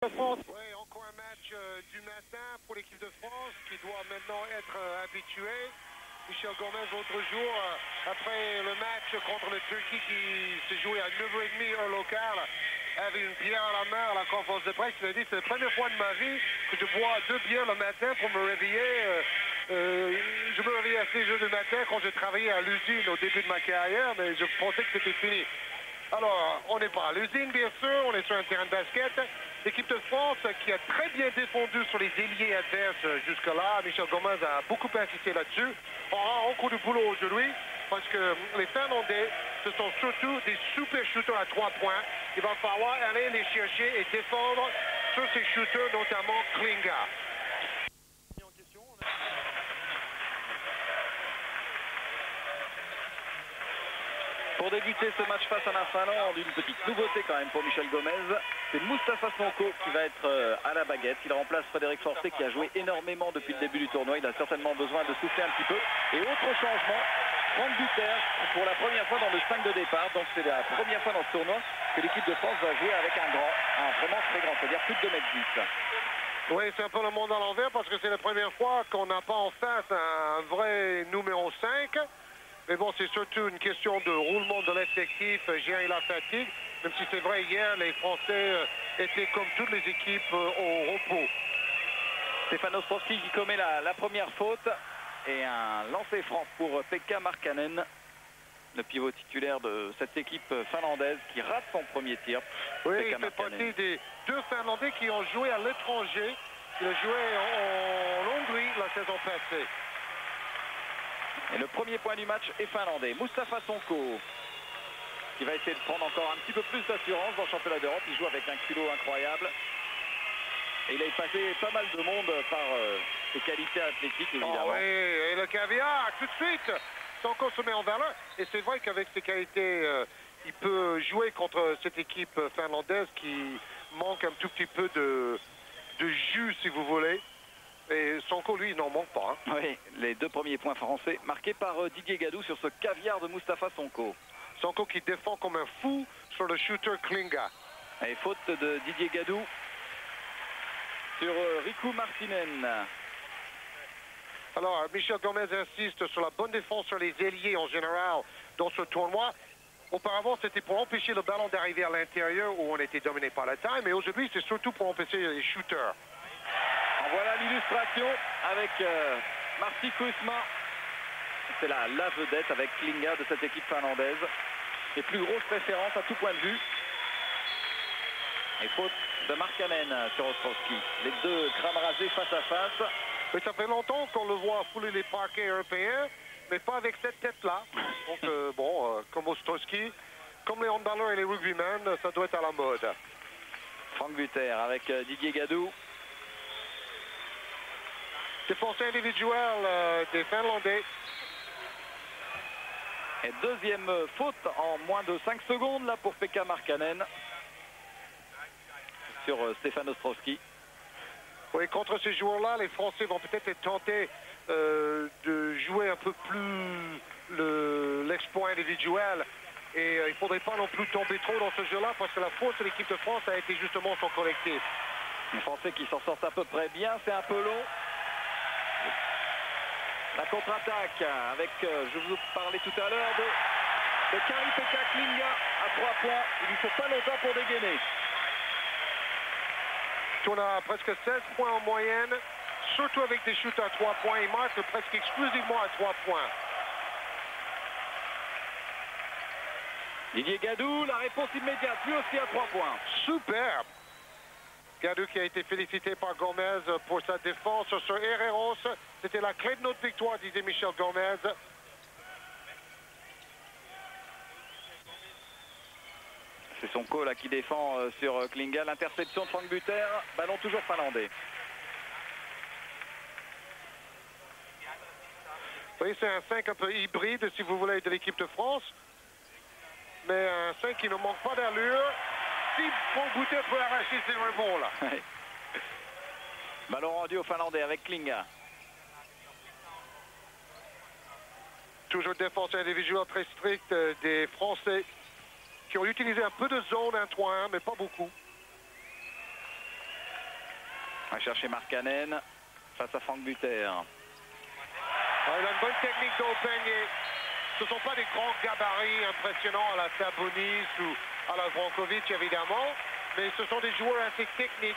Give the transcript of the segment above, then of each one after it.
France. Oui, encore un match du matin pour l'équipe de France qui doit maintenant être habituée. Michel Gomez, l'autre jour, après le match contre le Turquie qui s'est joué à 9h30 heure locale, avait une bière à la main à la conférence de presse. Il a dit c'est la première fois de ma vie que je bois 2 bières le matin pour me réveiller. Je me réveillais à 6 heures du matin quand j'ai travaillé à l'usine au début de ma carrière, mais je pensais que c'était fini. Alors, on n'est pas à l'usine, bien sûr, on est sur un terrain de basket. L'équipe de France qui a très bien défendu sur les ailiers adverses jusque-là. Michel Gomez a beaucoup insisté là-dessus. On a encore du boulot aujourd'hui parce que les Finlandais, ce sont surtout des super shooters à 3 points. Il va falloir aller les chercher et défendre sur ces shooters, notamment Klinga. Pour débuter ce match face à la Finlande, une petite nouveauté quand même pour Michel Gomez. C'est Moustapha Sonko qui va être à la baguette. Il remplace Frédéric Forcé qui a joué énormément depuis le début du tournoi. Il a certainement besoin de souffler un petit peu. Et autre changement, Franck Buter pour la première fois dans le 5 de départ. Donc c'est la première fois dans ce tournoi que l'équipe de France va jouer avec un grand, un vraiment très grand, c'est-à-dire plus de 2,10 m. Oui, c'est un peu le monde à l'envers parce que c'est la première fois qu'on n'a pas en face un vrai numéro 5. Mais bon, c'est surtout une question de roulement de l'effectif, gérer la fatigue. Même si c'est vrai, hier, les Français étaient comme toutes les équipes au repos. Stefan Ostrowski qui commet la première faute. Et un lancer franc pour Pekka Markkanen, le pivot titulaire de cette équipe finlandaise qui rate son premier tir. Oui, Pekka il fait Markkanen. partie des 2 Finlandais qui ont joué à l'étranger. Il a joué en Hongrie la saison passée. Et le premier point du match est finlandais. Moustapha Sonko qui va essayer de prendre encore un petit peu plus d'assurance dans le championnat d'Europe. Il joue avec un culot incroyable. Et il a passé pas mal de monde par ses qualités athlétiques, évidemment. Oh oui, et le caviar, tout de suite, Sonko se met en valeur. Et c'est vrai qu'avec ses qualités, il peut jouer contre cette équipe finlandaise qui manque un tout petit peu de jus, si vous voulez. Et Sonko, lui, il n'en manque pas. Hein. Oui, les 2 premiers points français marqués par Didier Gadou sur ce caviar de Moustapha Sonko. Sonko qui défend comme un fou sur le shooter Klinga. Et faute de Didier Gadou sur Riku Martinen. Alors, Michel Gomez insiste sur la bonne défense sur les ailiers en général dans ce tournoi. Auparavant, c'était pour empêcher le ballon d'arriver à l'intérieur où on était dominé par la taille, mais aujourd'hui, c'est surtout pour empêcher les shooters. En voilà l'illustration avec Martti Kuisma. C'est la vedette avec Klinga de cette équipe finlandaise. Les plus grosses références à tout point de vue. Et faute de Markkanen sur Ostrowski. Les 2 crânes rasés face à face. Mais ça fait longtemps qu'on le voit fouler les parquets européens, mais pas avec cette tête-là. Donc, comme Ostrowski, comme les handballeurs et les rugbymen, ça doit être à la mode. Franck Buter avec Didier Gadou. Défense individuelle des Finlandais. Et deuxième faute en moins de 5 secondes là pour Pekka Markkanen sur Stefan Ostrowski. Oui, contre ces joueurs-là, les Français vont peut-être être tentés de jouer un peu plus l'exploit individuel. Et il ne faudrait pas non plus tomber trop dans ce jeu-là parce que la force de l'équipe de France a été justement son collectif. Les Français qui s'en sortent à peu près bien, c'est un peu long. La contre-attaque avec, je vous parlais tout à l'heure, de Kari-Pekka Klinga à 3 points. Il ne faut pas longtemps pour dégainer. On a presque 16 points en moyenne, surtout avec des shoots à 3 points. Il marque presque exclusivement à 3 points. Didier Gadou, la réponse immédiate, lui aussi à 3 points. Superbe. Gadou qui a été félicité par Gomez pour sa défense sur Herreros. C'était la clé de notre victoire, disait Michel Gomez. C'est Sonko là qui défend sur Klinga. L'interception de Franck Buter. Ballon toujours finlandais. Oui, c'est un 5 un peu hybride, si vous voulez, de l'équipe de France. Mais un 5 qui ne manque pas d'allure. Si Franck Buter peut arracher ses rebonds, là. Ballon rendu au Finlandais avec Klinga. Toujours défense individuelle très stricte des Français qui ont utilisé un peu de zone 1-3-1, mais pas beaucoup. Va chercher Markkanen face à Frank Buter. Il a une bonne technique d'Opeigné. Ce ne sont pas des grands gabarits impressionnants à la Sabonis ou à la Brankovic, évidemment, mais ce sont des joueurs assez techniques.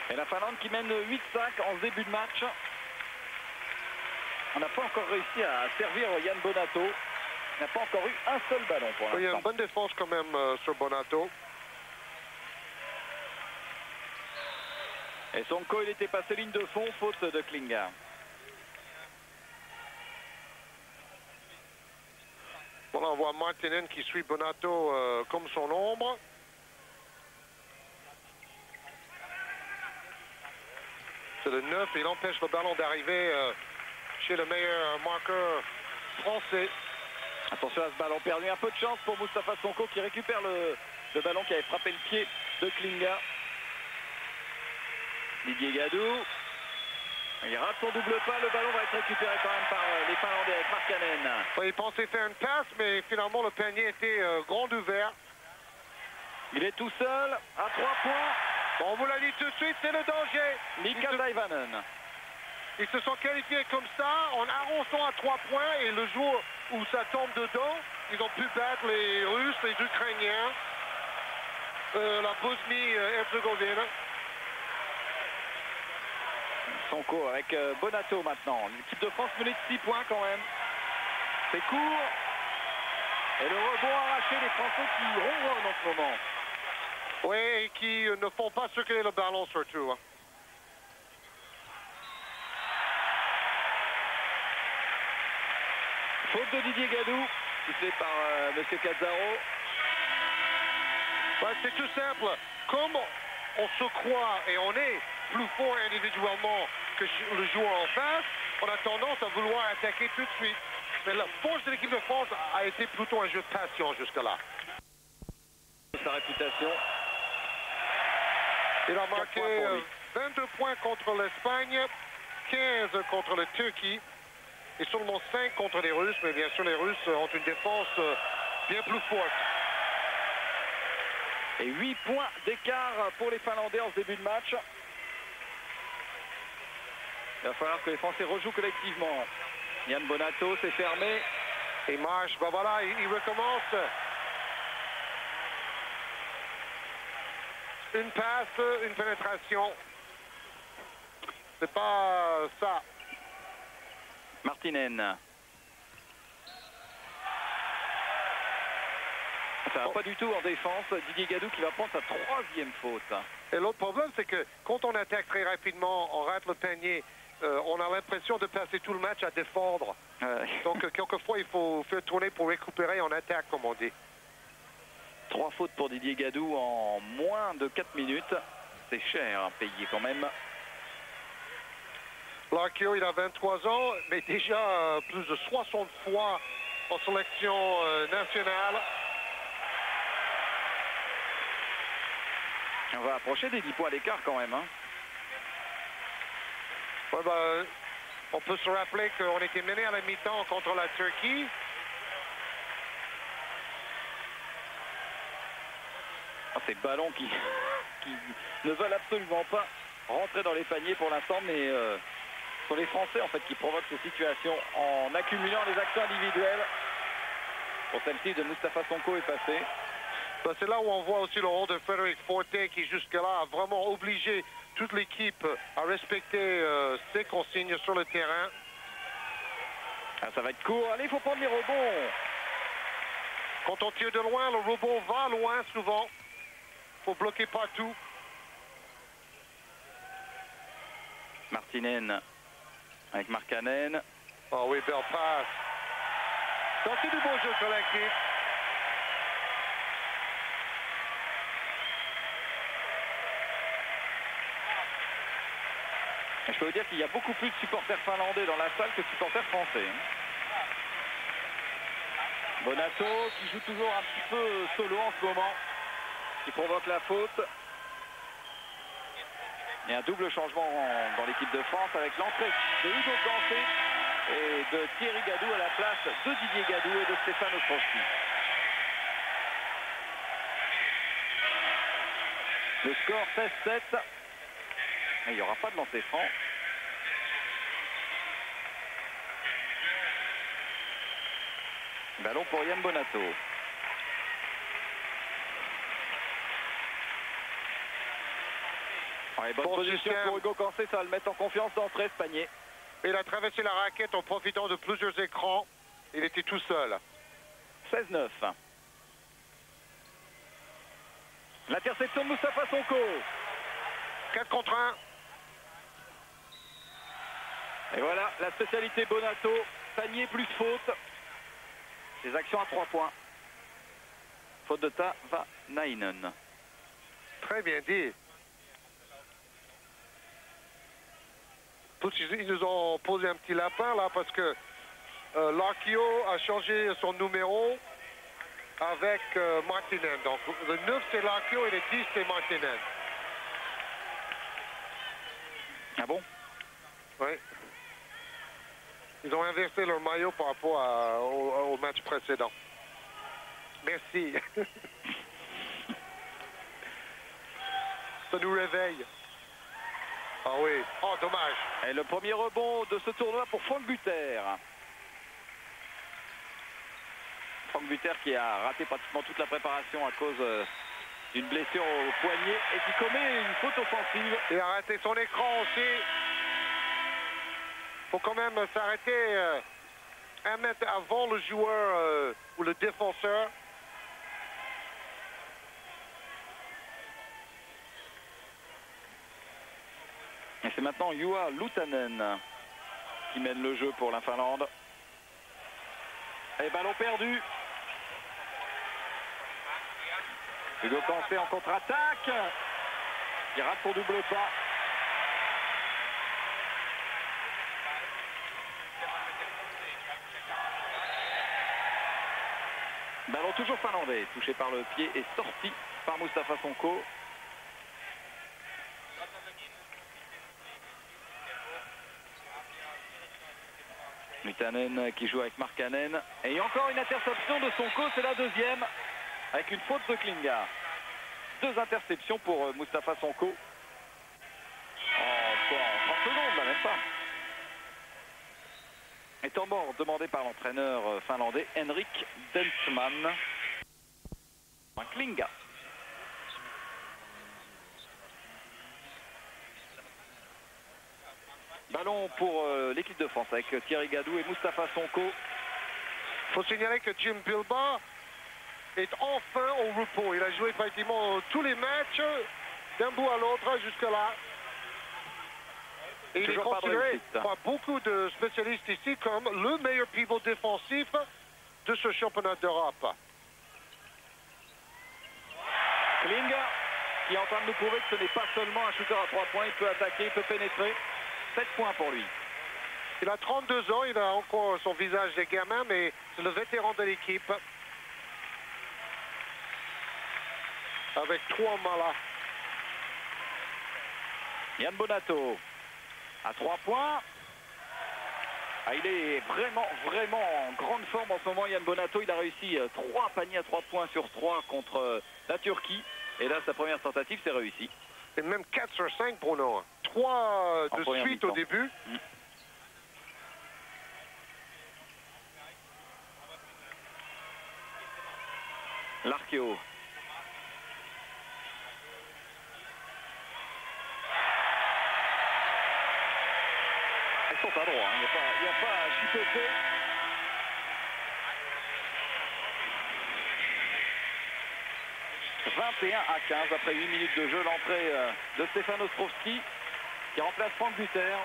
Et la Finlande qui mène 8-5 en ce début de match. On n'a pas encore réussi à servir Yann Bonato. Il n'a pas encore eu un seul ballon pour l'instant. Il y a une bonne défense quand même sur Bonato. Et Sonko, il était passé ligne de fond, faute de Klinga. Voilà, on voit Martinen qui suit Bonato comme son ombre. C'est le 9 et il empêche le ballon d'arriver chez le meilleur marqueur français. Attention à ce ballon perdu. Un peu de chance pour Moustapha Sonko qui récupère le ballon qui avait frappé le pied de Klinga. Didier Gadou. Il rate son double pas. Le ballon va être récupéré quand même par les Finlandais avec Markkanen. Il pensait faire une passe, mais finalement le panier était grand ouvert. Il est tout seul à 3 points. Bon, on vous l'a dit tout de suite, c'est le danger. Mika Taivanen. Ils se sont qualifiés comme ça, en arrosant à 3 points, et le jour où ça tombe dedans, ils ont pu battre les Russes, les Ukrainiens, la Bosnie-Herzégovine. Sonko avec Bonato maintenant. L'équipe de France menée de 6 points quand même. C'est court. Et le rebond arraché, les Français qui ronronnent en ce moment. Oui, et qui ne font pas circuler le ballon surtout. Faute de Didier Gadou, sifflé par M. Cazzaro. Ouais, c'est tout simple. Comme on se croit et on est plus fort individuellement que le joueur en face, on a tendance à vouloir attaquer tout de suite. Mais la force de l'équipe de France a été plutôt un jeu de passion jusque-là. Sa réputation. Il a marqué 22 points contre l'Espagne, 15 contre la Turquie et seulement 5 contre les Russes. Mais bien sûr, les Russes ont une défense bien plus forte. Et 8 points d'écart pour les Finlandais en ce début de match. Il va falloir que les Français rejouent collectivement. Yann Bonato s'est fermé. Il marche, ben voilà, il recommence. Une passe, une pénétration. C'est pas ça. Martinen. Ça va pas du tout en défense. Didier Gadou qui va prendre sa 3e faute. Et l'autre problème, c'est que quand on attaque très rapidement, on rate le panier, on a l'impression de passer tout le match à défendre. Donc, quelquefois, il faut faire tourner pour récupérer en attaque, comme on dit. 3 fautes pour Didier Gadou en moins de 4 minutes. C'est cher à payer quand même. Larkio, il a 23 ans, mais déjà plus de 60 fois en sélection nationale. On va approcher des 10 points d'écart quand même. Hein. Ouais, ben, on peut se rappeler qu'on était mené à la mi-temps contre la Turquie. Ces ballons qui ne veulent absolument pas rentrer dans les paniers pour l'instant, mais ce sont les Français en fait qui provoquent ces situations en accumulant les actions individuelles. Pour celle-ci de Moustapha Sonko est passé. Ben, c'est là où on voit aussi le rôle de Frédéric Forte qui jusque-là a vraiment obligé toute l'équipe à respecter ses consignes sur le terrain. Ah, ça va être court. Allez, il faut prendre les rebonds. Quand on tire de loin, le rebond va loin souvent. Il faut bloquer partout. Martinen avec Markkanen. Oh oui, belle passe. Donc c'est du beau jeu collectif. Et je peux vous dire qu'il y a beaucoup plus de supporters finlandais dans la salle que de supporters français. Bonato qui joue toujours un petit peu solo en ce moment, qui provoque la faute. Il y a un double changement dans l'équipe de France avec l'entrée de Hugo Cancé et de Thierry Gadou à la place de Didier Gadou et de Stéphane Ostrowski. Le score 16-7. Il n'y aura pas de lancer franc. Ballon pour Yann Bonato. Ouais, bonne position pour Hugo Cancé, ça va le mettre en confiance d'entrée ce panier. Il a traversé la raquette en profitant de plusieurs écrans. Il était tout seul. 16-9. L'interception de Moustapha Sonko. 4 contre 1. Et voilà, la spécialité Bonato. Panier plus faute. Les actions à 3 points. Faute de Tavanainen. Très bien dit. Ils nous ont posé un petit lapin là parce que Larkio a changé son numéro avec Martinen. Donc le 9 c'est Larkio et le 10 c'est Martinen. Ah bon? Oui. Ils ont inversé leur maillot par rapport au match précédent. Merci. Ça nous réveille. Ah oui. Oh, dommage. Et le premier rebond de ce tournoi pour Franck Buter. Franck Buter qui a raté pratiquement toute la préparation à cause d'une blessure au poignet et qui commet une faute offensive. Il a raté son écran aussi. Faut quand même s'arrêter 1 mètre avant le joueur ou le défenseur. Et c'est maintenant Juha Luutanen qui mène le jeu pour la Finlande. Et ballon perdu. Hugo Cancé en contre-attaque. Il rate son double pas. Ballon toujours finlandais, touché par le pied et sorti par Moustapha Sonko. Luutanen qui joue avec Markkanen. Et encore une interception de Sonko, c'est la deuxième, avec une faute de Klinga. 2 interceptions pour Moustapha Sonko. En 30 secondes, là, même pas. Et temps mort demandé par l'entraîneur finlandais Henrik Densman. Klinga. Ballon pour l'équipe de France avec Thierry Gadou et Moustapha Sonko. Il faut signaler que Jim Bilbao est enfin au repos. Il a joué pratiquement tous les matchs d'un bout à l'autre jusque-là. Et il est considéré par beaucoup de spécialistes ici comme le meilleur pivot défensif de ce championnat d'Europe. Klinga qui est en train de nous prouver que ce n'est pas seulement un shooter à 3 points. Il peut attaquer, il peut pénétrer. 7 points pour lui. Il a 32 ans, il a encore son visage de gamin, mais c'est le vétéran de l'équipe. Avec 3 malas. Yann Bonato à 3 points. Ah, il est vraiment en grande forme en ce moment, Yann Bonato. Il a réussi 3 paniers à 3 points sur 3 contre la Turquie. Et là, sa première tentative, c'est réussi. Et même 4 sur 5, Bruno. 3 de suite au début. Larkio. Ils sont à droit, hein. Il n'y a pas à chipoter. « 21-15 après 8 minutes de jeu, l'entrée de Stefan Ostrovski qui remplace Franck Buter.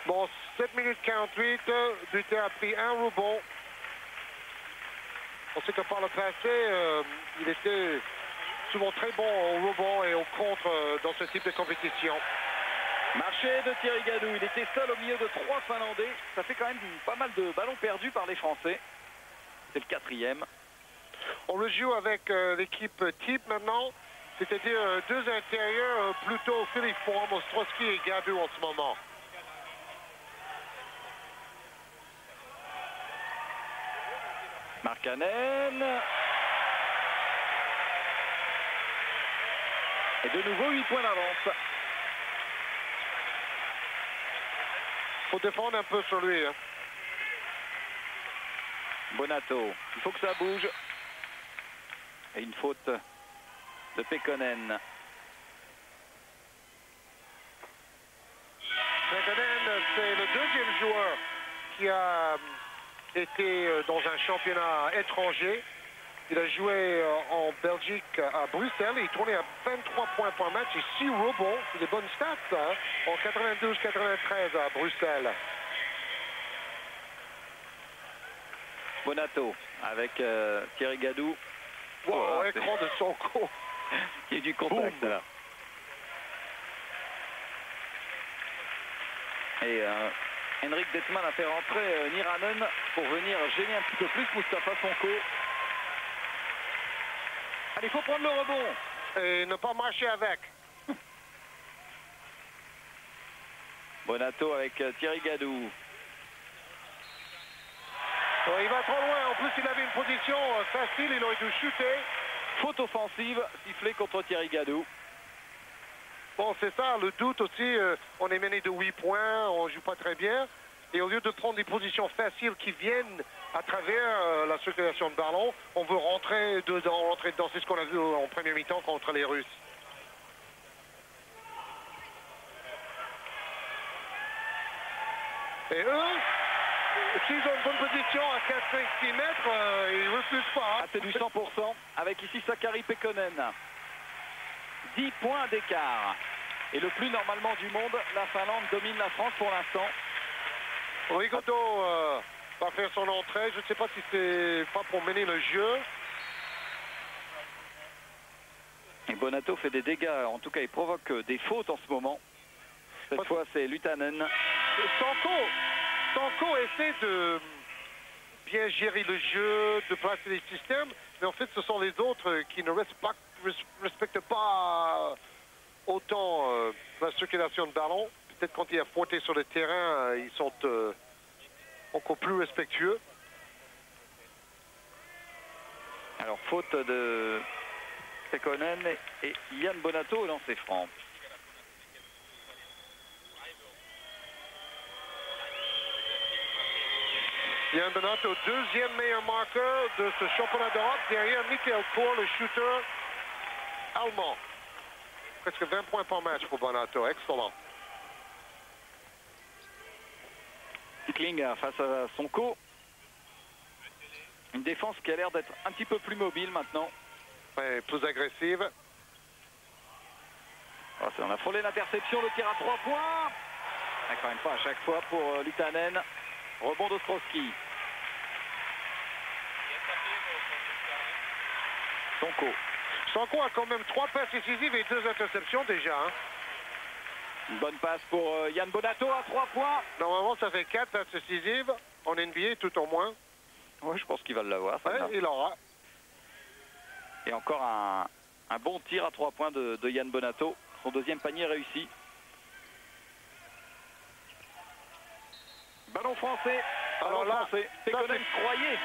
Bon, 7 minutes 48, Buter a pris un rebond. On sait que par le passé, il était souvent très bon au rebond et au contre dans ce type de compétition. Marché de Thierry Gadou, il était seul au milieu de 3 Finlandais. Ça fait quand même pas mal de ballons perdus par les Français. C'est le 4e. On le joue avec l'équipe type maintenant, c'est-à-dire 2 intérieurs plutôt filiformes, Ostrowski et Gadou en ce moment. Markkanen. Et de nouveau 8 points d'avance. Faut défendre un peu sur lui. Hein. Bonato, il faut que ça bouge. Et une faute de Pekkonen. Pekkonen, c'est le deuxième joueur qui a été dans un championnat étranger. Il a joué en Belgique à Bruxelles. Il tournait à 23 points par match et 6 rebonds. C'est des bonnes stats, hein, en 92-93 à Bruxelles. Bonato avec Thierry Gadou. Wow, écran de Sonko. Il y a du contact. Boum. Là. Et Henrik Detman a fait rentrer Niranen pour venir gêner un petit peu plus Mustapha Sonko. Allez, il faut prendre le rebond. Et ne pas marcher avec. Bonato avec Thierry Gadou. Il va trop loin. En plus, il avait une position facile. Il aurait dû chuter. Faute offensive sifflée contre Thierry Gadou. Bon, c'est ça. Le doute aussi. On est mené de 8 points. On ne joue pas très bien. Et au lieu de prendre des positions faciles qui viennent à travers la circulation de ballon, on veut rentrer dedans. C'est ce qu'on a vu en première mi-temps contre les Russes. Et eux, s'ils ont une bonne position à 4, 5, 6 mètres, ils ne refusent pas. Ah, c'est du 100% avec ici Sakari Pekkonen. 10 points d'écart. Et le plus normalement du monde, la Finlande domine la France pour l'instant. Rigodo va faire son entrée. Je ne sais pas si c'est pas pour mener le jeu. Et Bonato fait des dégâts. En tout cas, il provoque des fautes en ce moment. Cette fois, c'est Lutanen. Sonko essaie de bien gérer le jeu, de placer les systèmes. Mais en fait, ce sont les autres qui ne respectent pas autant la circulation de ballon. Peut-être quand il y a Forte sur le terrain, ils sont encore plus respectueux. Alors, faute de Pekkonen et Yann Bonato au lancer franc. Yann Bonato, deuxième meilleur marqueur de ce championnat d'Europe, derrière Michael Kohr, le shooter allemand. Presque 20 points par match pour Bonato, excellent. Kling face à Sonko. Une défense qui a l'air d'être un petit peu plus mobile maintenant. Ouais, plus agressive. Oh, on a frôlé l'interception, le tir à 3 points. Encore une fois, à chaque fois pour Lutanen. Rebond d'Ostrowski. Sonko a quand même 3 passes décisives et 2 interceptions déjà. Hein. Une bonne passe pour Yann Bonato à 3 points. Normalement, ça fait 4 passes décisives en NBA tout au moins. Oui, je pense qu'il va l'avoir. Ouais, il aura. Et encore un bon tir à 3 points de Yann Bonato. Son deuxième panier réussi. Ballon français. Alors là, Pekkonen croyait.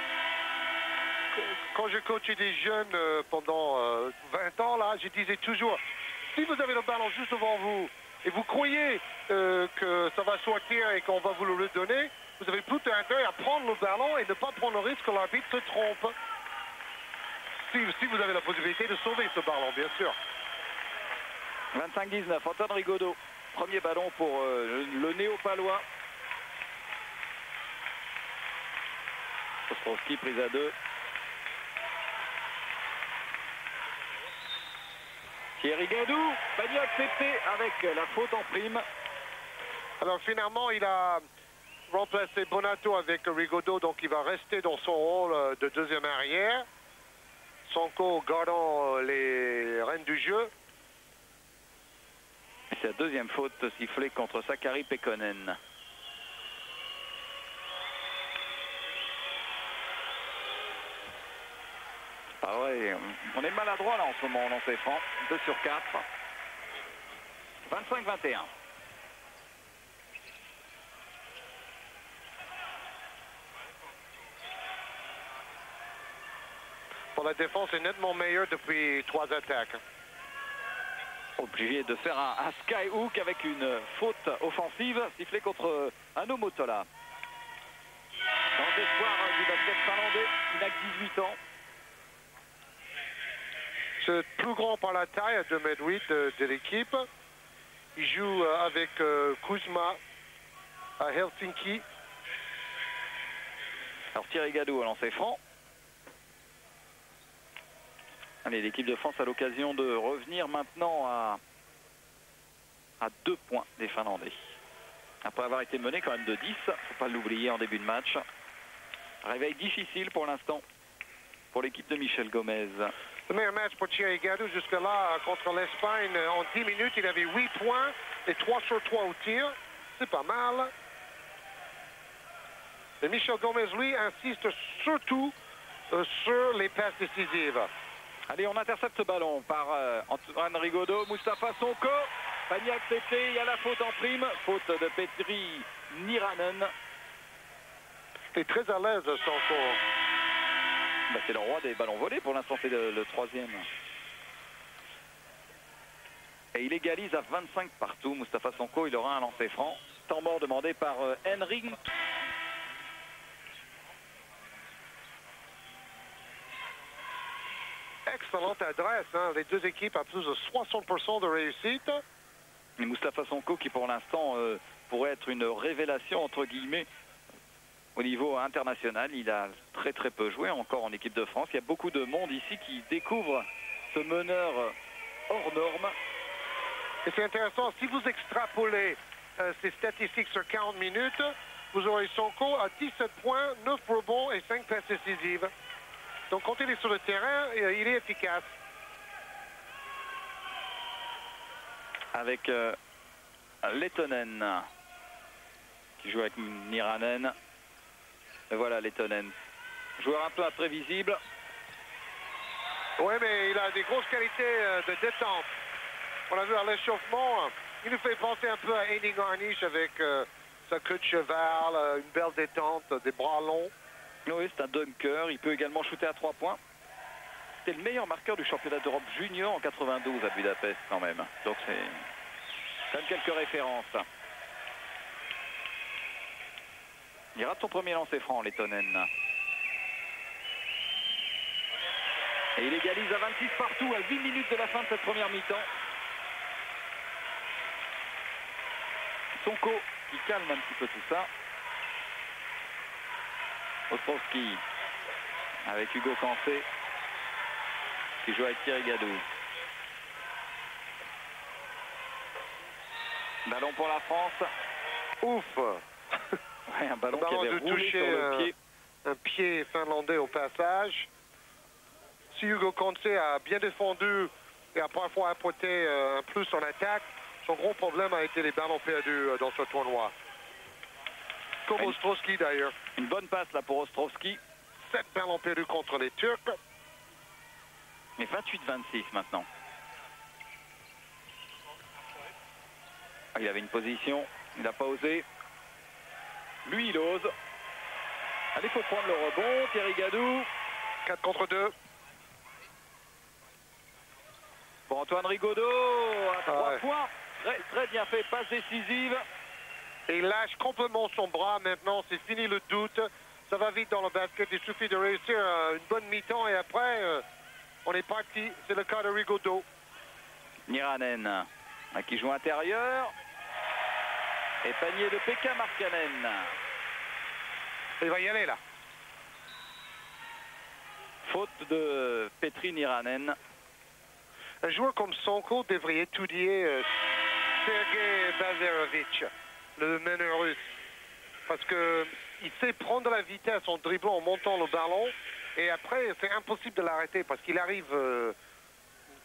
Quand je coachais des jeunes pendant 20 ans, là, je disais toujours, si vous avez le ballon juste devant vous et vous croyez que ça va sortir et qu'on va vous le donner, vous avez tout intérêt à prendre le ballon et ne pas prendre le risque que l'arbitre se trompe. Si vous avez la possibilité de sauver ce ballon, bien sûr. 25-19, Antoine Rigaudot. Premier ballon pour le néo-palois. Ostrowski prise à 2. Thierry Gadou, panier accepté avec la faute en prime. Alors finalement, il a remplacé Bonato avec Rigaudot, donc il va rester dans son rôle de deuxième arrière. Sonko gardant les rênes du jeu. C'est la deuxième faute sifflée contre Sakari Pekkonen. Ah ouais, on est maladroit là en ce moment en lancer franc. 2 sur 4. 25-21. Bon, la défense est nettement meilleure depuis 3 attaques. Obligé de faire un skyhook avec une faute offensive sifflée contre Hanno Motola. Dans l'espoir du basket finlandais, il n'a que 18 ans. C'est plus grand par la taille, à 2,8 m de l'équipe. Il joue avec Kuzma à Helsinki. Alors Thierry Gadou a lancé franc. Allez, l'équipe de France a l'occasion de revenir maintenant à 2 points des Finlandais. Après avoir été mené quand même de 10, faut pas l'oublier en début de match. Réveil difficile pour l'instant pour l'équipe de Michel Gomez. Le meilleur match pour Thierry Gadou jusque-là contre l'Espagne. En 10 minutes, il avait 8 points et 3 sur 3 au tir. C'est pas mal. Et Michel Gomez, lui, insiste surtout sur les passes décisives. Allez, on intercepte ce ballon par Antoine Rigaudot, Mustapha Sonko. Panier accepté, il y a la faute en prime. Faute de Petri Niranen. Il est très à l'aise, Sonko. Bah, c'est le roi des ballons volés, pour l'instant c'est le troisième. Et il égalise à 25 partout. Mustapha Sonko, il aura un lancer franc. Temps mort demandé par Henry. Excellente adresse, hein. Les deux équipes à plus de 60% de réussite. Et Mustapha Sonko qui pour l'instant pourrait être une révélation entre guillemets au niveau international. Il a très peu joué encore en équipe de France. Il y a beaucoup de monde ici qui découvre ce meneur hors norme. Et c'est intéressant, si vous extrapolez ces statistiques sur 40 minutes, vous aurez Sonko à 17 points, 9 rebonds et 5 passes décisives. Donc quand il est sur le terrain, il est efficace. Avec Lehtonen qui joue avec Niranen. Et voilà Lehtonen. Joueur un peu imprévisible. Oui, mais il a des grosses qualités de détente. On l'a vu à l'échauffement. Il nous fait penser un peu à Eddie Garnish avec sa queue de cheval, une belle détente, des bras longs. Oui, c'est un dunker. Il peut également shooter à 3 points. C'était le meilleur marqueur du championnat d'Europe junior en 92 à Budapest quand même. Donc c'est quand même quelques références. Il rate son premier lancer franc, Lehtonen. Et il égalise à 26 partout à 8 minutes de la fin de cette première mi-temps. Sonko qui calme un petit peu tout ça. Ostrowski avec Hugo Cancé qui joue avec Thierry Gadou. Ballon pour la France. Ouf. Ouais, un ballon qui avait roulé sur le pied. Un pied finlandais au passage. Si Hugo Cancé a bien défendu et a parfois apporté un plus en attaque, son gros problème a été les ballons perdus dans ce tournoi. Comme Ostrowski d'ailleurs. Une bonne passe là pour Ostrowski. 7 ballons perdus contre les Turcs. Mais 28-26 maintenant. Ah, il avait une position, il n'a pas osé. Lui, il ose. Allez, il faut prendre le rebond. Thierry Gadou. 4 contre 2. Pour Antoine Rigaudot, à 3 points. Très bien fait, passe décisive. Et il lâche complètement son bras maintenant, c'est fini le doute. Ça va vite dans le basket, il suffit de réussir une bonne mi-temps et après, on est parti. C'est le cas de Rigaudot. Niranen, qui joue intérieur. Et panier de Pekka Markkanen. Il va y aller là. Faute de Petri Niranen. Un joueur comme Sonko devrait étudier Sergei Bazarovitch, le meneur russe. Parce qu'il sait prendre la vitesse en dribblant, en montant le ballon. Et après, c'est impossible de l'arrêter parce qu'il arrive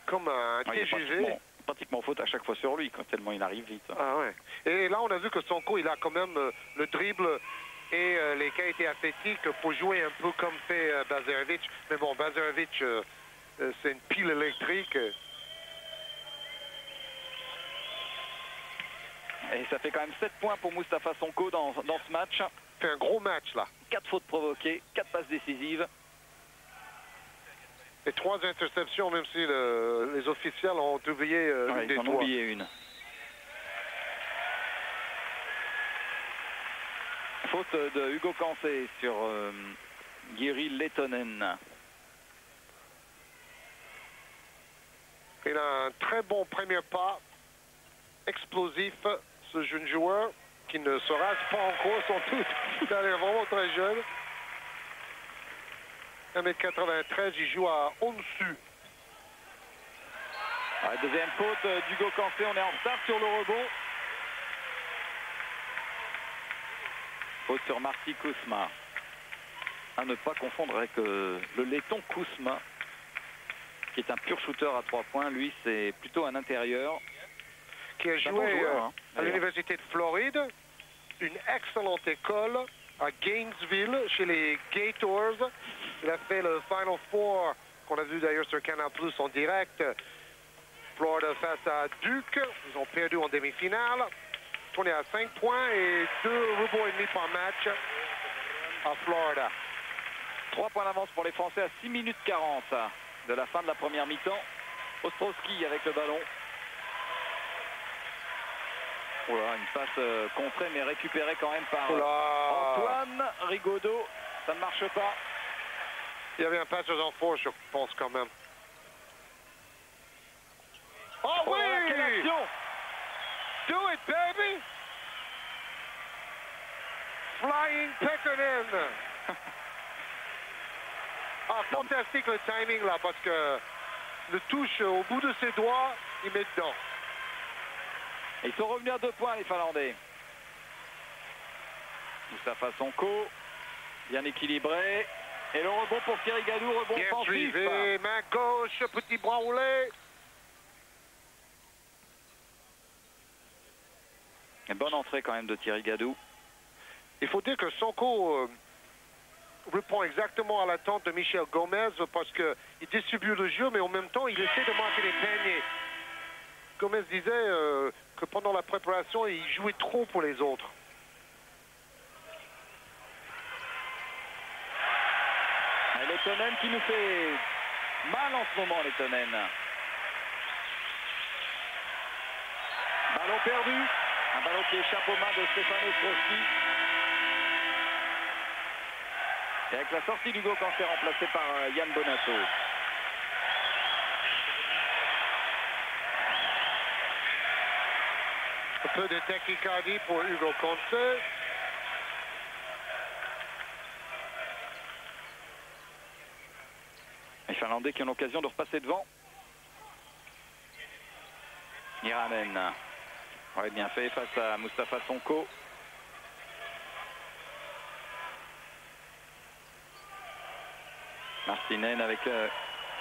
comme un TGV. Pratiquement faute à chaque fois sur lui, quand tellement il arrive vite. Ah ouais. Et là, on a vu que Sonko, il a quand même le dribble et les qualités athlétiques pour jouer un peu comme fait Bazarovitch. Mais bon, Bazarovitch, c'est une pile électrique. Et ça fait quand même 7 points pour Mustapha Sonko dans ce match. C'est un gros match là. 4 fautes provoquées, 4 passes décisives. Et 3 interceptions, même si les officiels ont oublié une des 3. Ils en ont oublié une. Faute de Hugo Cancé sur Jiri Lehtonen. Il a un très bon premier pas, explosif, ce jeune joueur, qui ne se rase pas encore, sont tous, il a l'air vraiment très jeune. 1m93, il joue à Onsu. Deuxième faute d'Hugo Cancé, on est en retard sur le rebond. Faute sur Marty Kousma. À ne pas confondre avec le letton Kousma, qui est un pur shooter à 3 points. Lui, c'est plutôt un intérieur. Qui a joué à l'Université de Floride, une excellente école à Gainesville, chez les Gators. Il a fait le Final Four, qu'on a vu d'ailleurs sur Canal Plus en direct. Florida face à Duke. Ils ont perdu en demi-finale. Tourné à 5 points et 2 rebonds et demi par match à Florida. 3 points d'avance pour les Français à 6 minutes 40 de la fin de la première mi-temps. Ostrowski avec le ballon. Voilà, une passe contrée mais récupérée quand même par Antoine Rigaudot. Ça ne marche pas. Il y avait un passe en faux, je pense quand même. Oh oui! Quelle action! Do it, baby! Flying Pekkanen! Fantastique le timing là, parce que le touche au bout de ses doigts, il met dedans. Et ils sont revenus à 2 points, les Finlandais. Moustapha Sonko, bien équilibré. Et le rebond pour Thierry Gadou, rebond bien offensif. Suivi, main gauche, petit bras roulé. Et bonne entrée quand même de Thierry Gadou. Il faut dire que Sonko répond exactement à l'attente de Michel Gomez parce qu'il distribue le jeu, mais en même temps, il essaie de marquer les paniers. Gomez disait que pendant la préparation, il jouait trop pour les autres. Lehtonen qui nous fait mal en ce moment, Lehtonen. Ballon perdu. Un ballon qui échappe aux mains de Stefano Ostrowski. Et avec la sortie d'Hugo Cancé remplacé par Yann Bonato. Un peu de tachycardie pour Hugo Cancé. Les Finlandais qui ont l'occasion de repasser devant. Niranen. Ouais, bien fait face à Moustapha Sonko. Martinen avec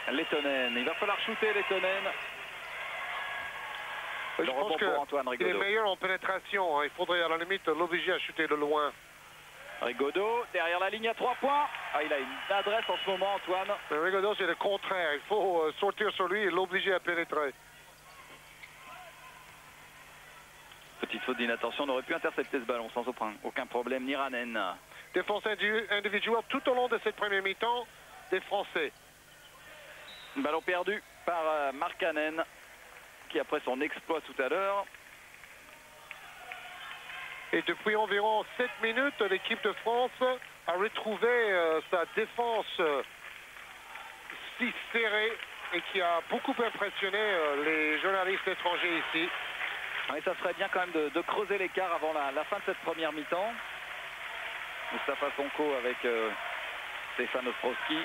Lehtonen. Il va falloir shooter Lehtonen. Je pense qu'il est meilleur en pénétration. Hein. Il faudrait à la limite l'obliger à shooter de loin. Rigaudot, derrière la ligne à 3 points. Ah, il a une adresse en ce moment, Antoine. Mais Rigaudot, c'est le contraire. Il faut sortir sur lui et l'obliger à pénétrer. Petite faute d'inattention, on aurait pu intercepter ce ballon sans aucun problème. Niranen. Défense individuelle tout au long de cette première mi-temps des Français. Ballon perdu par Markkanen, qui après son exploit tout à l'heure. Et depuis environ 7 minutes, l'équipe de France a retrouvé sa défense si serrée et qui a beaucoup impressionné les journalistes étrangers ici. Mais ça serait bien quand même de creuser l'écart avant la fin de cette première mi-temps. Moustapha Sonko avec Stefan Ostrowski.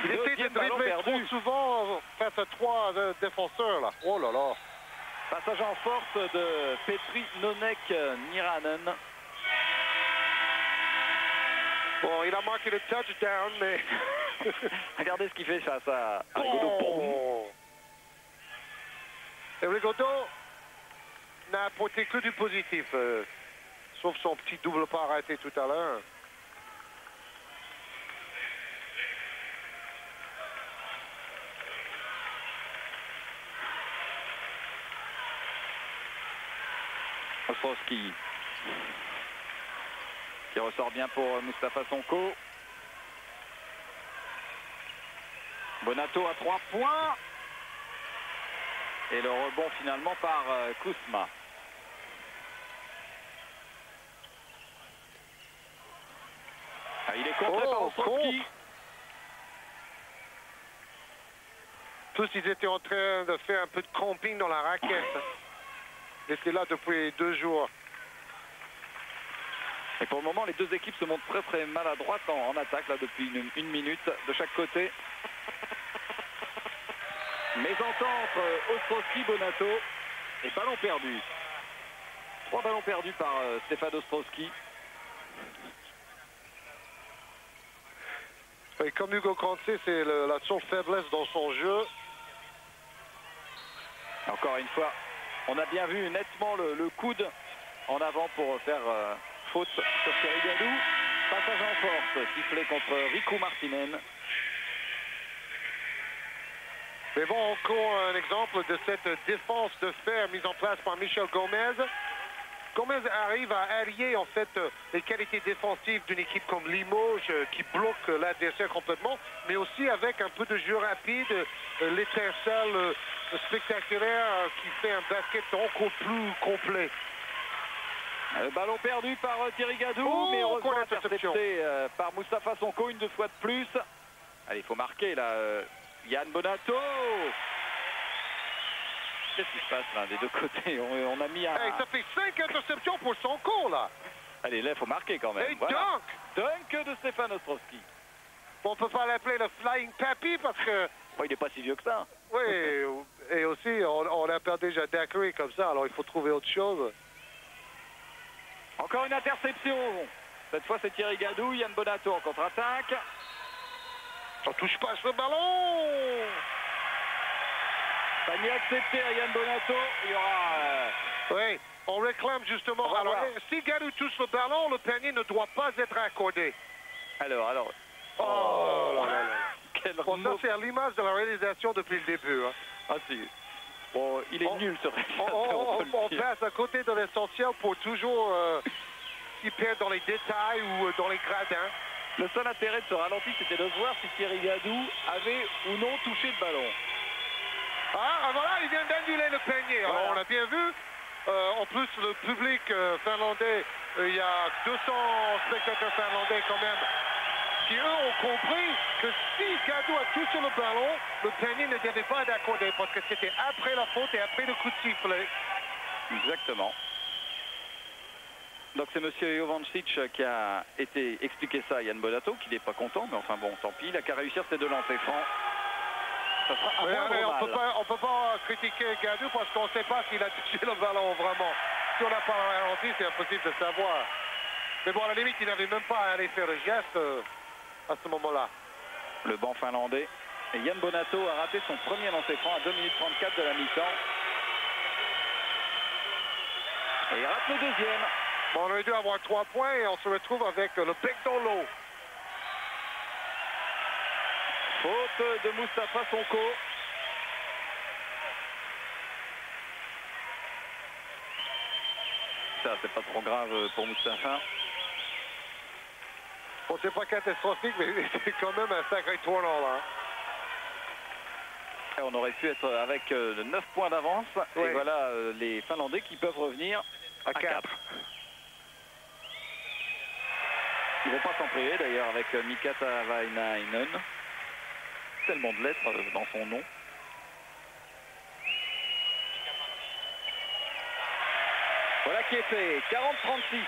Il essaie de dribbler trop souvent face à 3 défenseurs là. Oh là là. Passage en force de Petri Nonnek-Niranen. Bon, il a marqué le touchdown, mais... Regardez ce qu'il fait face à Rigaudot. Oh. Et Rigaudot n'a apporté que du positif, sauf son petit double pas arrêté tout à l'heure. Ostrowski qui ressort bien pour Moustapha Sonko. Bonato à 3 points. Et le rebond finalement par Kousma. Ah, il est contré par Ostrowski. Tous, ils étaient en train de faire un peu de camping dans la raquette. Ils étaient là depuis 2 jours. Et pour le moment, les deux équipes se montrent très maladroites en attaque là depuis une minute de chaque côté. Mésentente entre Ostrowski-Bonato et ballon perdu. 3 ballons perdus par Stéphane Ostrowski. Et comme Hugo Kanté, c'est la seule faiblesse dans son jeu. Encore une fois, on a bien vu nettement le coude en avant pour faire faute sur Thierry Gadou. Passage en force, sifflé contre Riku Martinen. Mais bon, encore un exemple de cette défense de fer mise en place par Michel Gomez. Gomez arrive à allier en fait les qualités défensives d'une équipe comme Limoges qui bloque l'adversaire complètement, mais aussi avec un peu de jeu rapide, l'étincelle spectaculaire qui fait un basket encore plus complet. Le ballon perdu par Thierry Gadou, mais heureusement intercepté par Moustapha Sonko une fois de plus. Allez, il faut marquer là. Yann Bonato. Qu'est-ce qui se passe là des deux côtés? On a mis un... Hey, ça fait 5 interceptions pour Sonko là. Allez, là, il faut marquer quand même. Et voilà. Dunk de Stéphane Ostrowski. Bon, on peut pas l'appeler le Flying Papi parce que... Oh, il n'est pas si vieux que ça. Oui, et aussi, on a perdu déjà Dacry comme ça, alors il faut trouver autre chose. Encore une interception. Cette fois, c'est Thierry Gadou, Yann Bonato en contre-attaque. On touche pas ce ballon. Panier accepté à Yann Bonato. Il y aura... Oui, on réclame justement. Alors, si Gadou touche le ballon, le panier ne doit pas être accordé. Alors... Oh là là. Quel bon, ça, c'est à l'image de la réalisation depuis le début. Hein. Ah si. Bon, il est nul ce réalisateur. On passe à côté de l'essentiel pour toujours s'y perdre dans les détails ou dans les gradins. Le seul intérêt de ce ralenti, c'était de voir si Thierry Gadou avait ou non touché le ballon. Ah voilà, il vient d'annuler le panier. Voilà. Alors, on a bien vu. En plus, le public finlandais, il y a 200 spectateurs finlandais quand même, qui eux ont compris que si Gadou a touché le ballon, le panier ne devait pas être accordé parce que c'était après la faute et après le coup de sifflet. Exactement. Donc c'est monsieur Jovancic qui a été expliqué ça à Yann Bonato, qui n'est pas content, mais enfin bon, tant pis, il a qu'à réussir ses 2 lancers francs. Ça sera on peut pas critiquer Gadou parce qu'on ne sait pas s'il a touché le ballon vraiment. Si on n'a pas le ralenti, c'est impossible de savoir. Mais bon, à la limite, il n'avait même pas à aller faire le geste à ce moment-là. Le banc finlandais. Et Yann Bonato a raté son premier lancer franc à 2 minutes 34 de la mi-temps. Et il rate le deuxième. Bon, on aurait dû avoir 3 points et on se retrouve avec le bec dans l'eau. Faute de Moustapha Sonko. Ça, c'est pas trop grave pour Moustapha. Bon, c'est pas catastrophique, mais c'est quand même un sacré tournant là. Et on aurait pu être avec 9 points d'avance. Oui. Et voilà les Finlandais qui peuvent revenir à 4. Ils vont pas s'en priver d'ailleurs avec Mika Tavanainen. Tellement de lettres dans son nom. Voilà qui est fait. 40-36.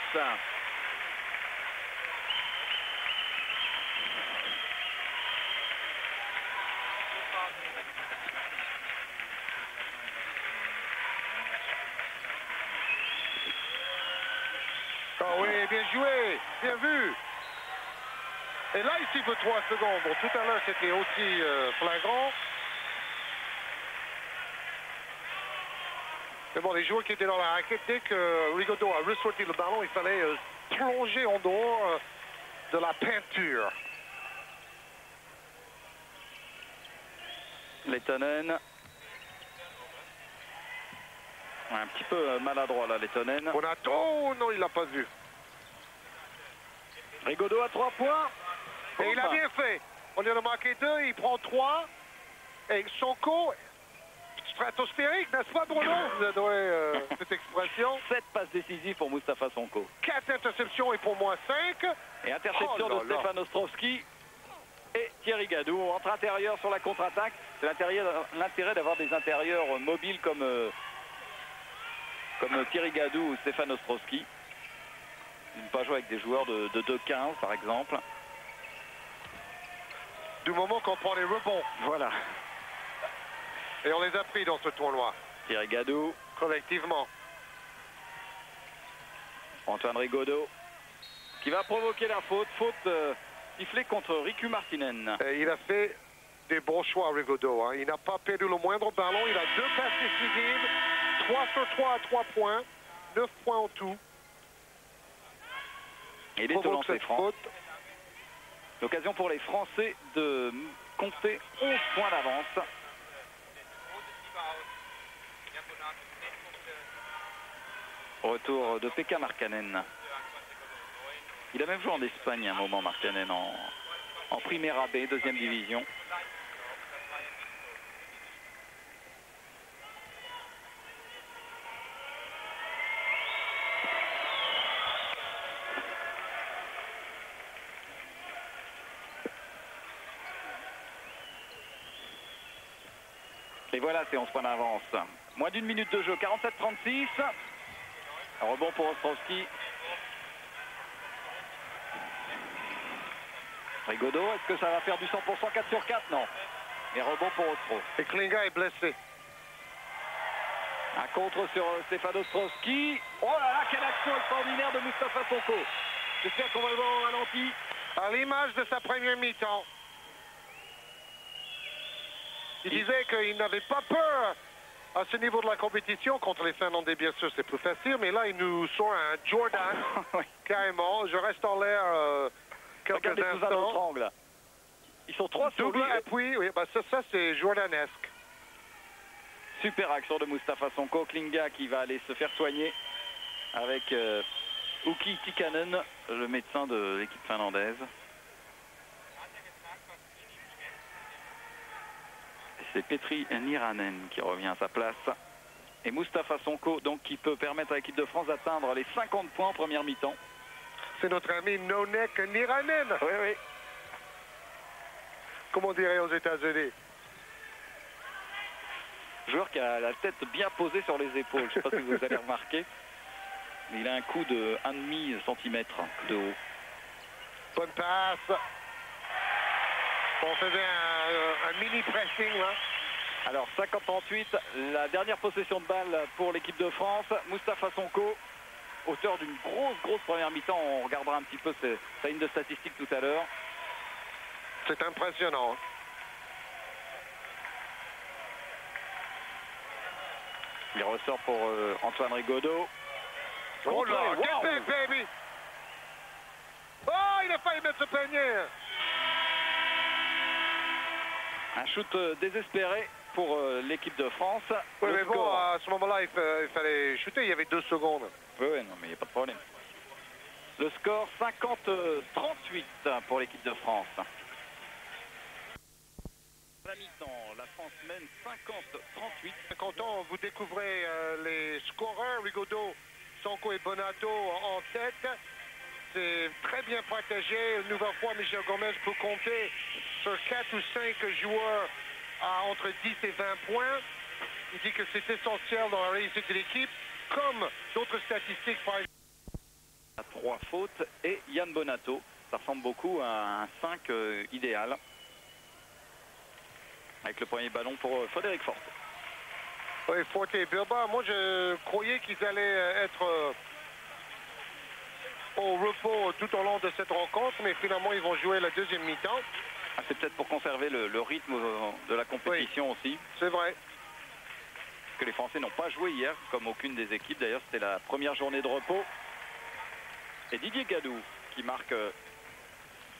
Ah oui, bien joué, bien vu. Et là, ici, pour 3 secondes. Bon, tout à l'heure, c'était aussi flagrant. Mais bon, les joueurs qui étaient dans la raquette, dès que Rigaudot a ressorti le ballon, il fallait plonger en dehors de la peinture. Leitonen. Un petit peu maladroit là, Leitonen. Bonato, non, il l'a pas vu. Rigaudot à 3 points. Et il a bien fait. On lui a marqué 2, il prend 3. Et Sonko, stratosphérique, n'est-ce pas, Bruno? Vous adorez cette expression. 7 passes décisives pour Mustapha Sonko. 4 interceptions et pour moi 5. Et interception de Stefan Ostrovski et Thierry Gadou. Entre intérieurs sur la contre-attaque. C'est l'intérêt d'avoir des intérieurs mobiles comme Thierry Gadou ou Stefan Ostrovski. De ne pas jouer avec des joueurs de 2-15 par exemple. Du moment qu'on prend les rebonds. Voilà. Et on les a pris dans ce tournoi. Thierry Gadou. Collectivement. Antoine Rigaudot qui va provoquer la faute. Faute sifflée contre Riku Martinen. Et il a fait des bons choix, Rigaudot. Hein. Il n'a pas perdu le moindre ballon. Il a 2 passes décisives. 3 sur 3 à 3 points. 9 points en tout. Et il est au lancer franc. L'occasion pour les Français de compter 11 points d'avance. Retour de Pekka Markkanen. Il a même joué en Espagne à un moment, Markkanen, en Primera B, deuxième division. Et voilà, c'est 11 points d'avance. Moins d'une minute de jeu, 47-36. Rebond pour Ostrovski. Rigaudot, est-ce que ça va faire du 100% 4 sur 4? Non. Et rebond pour Ostro. Et Klinga est blessé. Un contre sur Stefan Ostrovski. Oh là là, quelle action extraordinaire de Mustapha Sonko. J'espère qu'on va le voir au ralenti. À l'image de sa première mi-temps. Il disait qu'il n'avait pas peur à ce niveau de la compétition. Contre les Finlandais, bien sûr, c'est plus facile. Mais là, il nous sort un Jordan, oui. Carrément. Je reste en l'air quelques Regardez instants. sous un autre angle. Ils sont 3 sur lui. Double appui, oui, bah ça c'est jordanesque. Super action de Mustapha Sonko. Klinga qui va aller se faire soigner avec Uki Tikkanen, le médecin de l'équipe finlandaise. C'est Petri Niranen qui revient à sa place. Et Mustapha Sonko, donc, qui peut permettre à l'équipe de France d'atteindre les 50 points en première mi-temps. C'est notre ami Nonek Niranen. Oui, oui. Comme on dirait aux États-Unis. Joueur qui a la tête bien posée sur les épaules. Je ne sais pas si vous avez remarqué. Mais il a un coup de 1,5 cm de haut. Bonne passe. On faisait un mini pressing là. Alors 50-38, la dernière possession de balle pour l'équipe de France. Mustapha Sonko, auteur d'une grosse première mi-temps. On regardera un petit peu sa ligne de statistiques tout à l'heure. C'est impressionnant. Il ressort pour Antoine Rigaudot. Oh là, wow. Get back, baby! Oh, il a failli mettre ce panier! Un shoot désespéré pour l'équipe de France. Oui, mais bon, à ce moment-là, il fallait shooter, il y avait 2 secondes. Oui, non, mais il n'y a pas de problème. Le score 50-38 pour l'équipe de France. À la mi-temps, la France mène 50-38. Content, vous découvrez les scoreurs, Rigaudot, Sonko et Bonato en tête. C'est très bien partagé. Une nouvelle fois, Michel Gomez peut compter sur 4 ou 5 joueurs à entre 10 et 20 points. Il dit que c'est essentiel dans la réussite de l'équipe, comme d'autres statistiques, par exemple. À 3 fautes et Yann Bonato. Ça ressemble beaucoup à un 5 idéal. Avec le premier ballon pour Frédéric Forte. Oui, Forte et Bilbao. Moi, je croyais qu'ils allaient être au repos tout au long de cette rencontre, mais finalement, ils vont jouer la deuxième mi-temps. Ah, c'est peut-être pour conserver le rythme de la compétition aussi. C'est vrai. Parce que les Français n'ont pas joué hier, comme aucune des équipes. D'ailleurs, c'était la première journée de repos. Et Didier Gadou qui marque...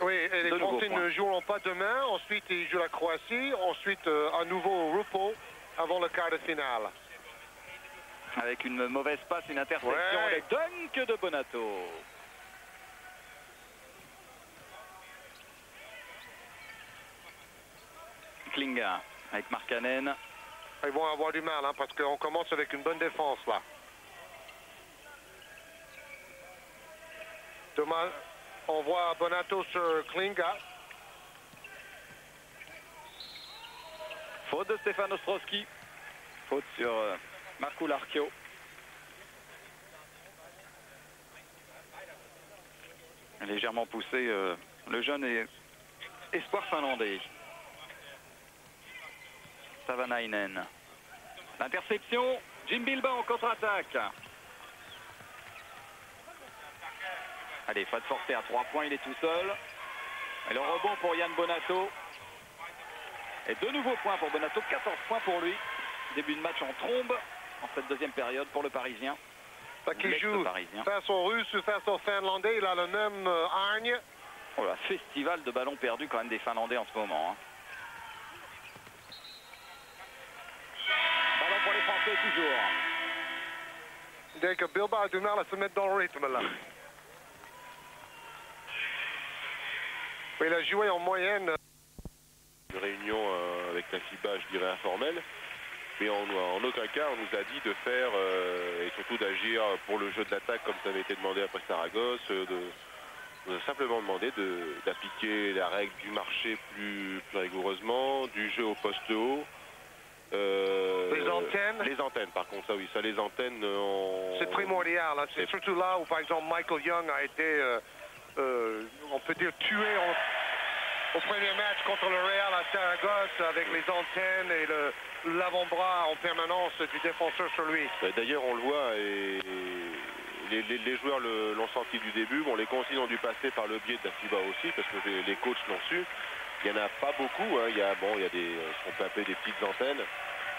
Oui, et les Français ne joueront pas demain. Ensuite, ils jouent la Croatie. Ensuite, à nouveau au repos avant le quart de finale. Avec une mauvaise passe, une interception. Ouais. Les dunks de Bonato. Klinga avec Markkanen. Ils vont avoir du mal, hein, parce qu'on commence avec une bonne défense, là. Demain, on voit Bonato sur Klinga. Faute de Stefan Ostrowski. Faute sur Markku Larkio. Légèrement poussé, le jeune espoir finlandais. Savanainen. L'interception, Jim Bilbao en contre-attaque. Allez, Fred Forster à 3 points, il est tout seul. Et le rebond pour Yann Bonato. Et de nouveaux points pour Bonato, 14 points pour lui. Début de match en trombe en cette deuxième période pour le Parisien. Qui joue face aux Russes ou face aux Finlandais, il a le même hargne. Oh là, festival de ballons perdus quand même des Finlandais en ce moment. Hein. Ballon pour les Français toujours. Dès que Bilbao a du mal à se mettre dans le rythme là. Il a joué en moyenne. Une réunion avec la FIBA, je dirais informelle. Mais en aucun cas, on nous a dit de faire, et surtout d'agir pour le jeu de l'attaque comme ça avait été demandé après Saragosse, on nous a simplement demandé d'appliquer la règle du marché plus rigoureusement, du jeu au poste haut. Les antennes. Les antennes, par contre, ça oui, ça les antennes... C'est primordial, hein. C'est surtout là où, par exemple, Michael Young a été, on peut dire, tué au premier match contre le Real à Saragosse avec les antennes et l'avant-bras en permanence du défenseur sur lui. D'ailleurs, on le voit et les joueurs l'ont senti du début. Bon, les consignes ont dû passer par le biais de la FIBA aussi parce que les coachs l'ont su. Il n'y en a pas beaucoup. Hein. Il y a ce qu'on peut appeler des petites antennes.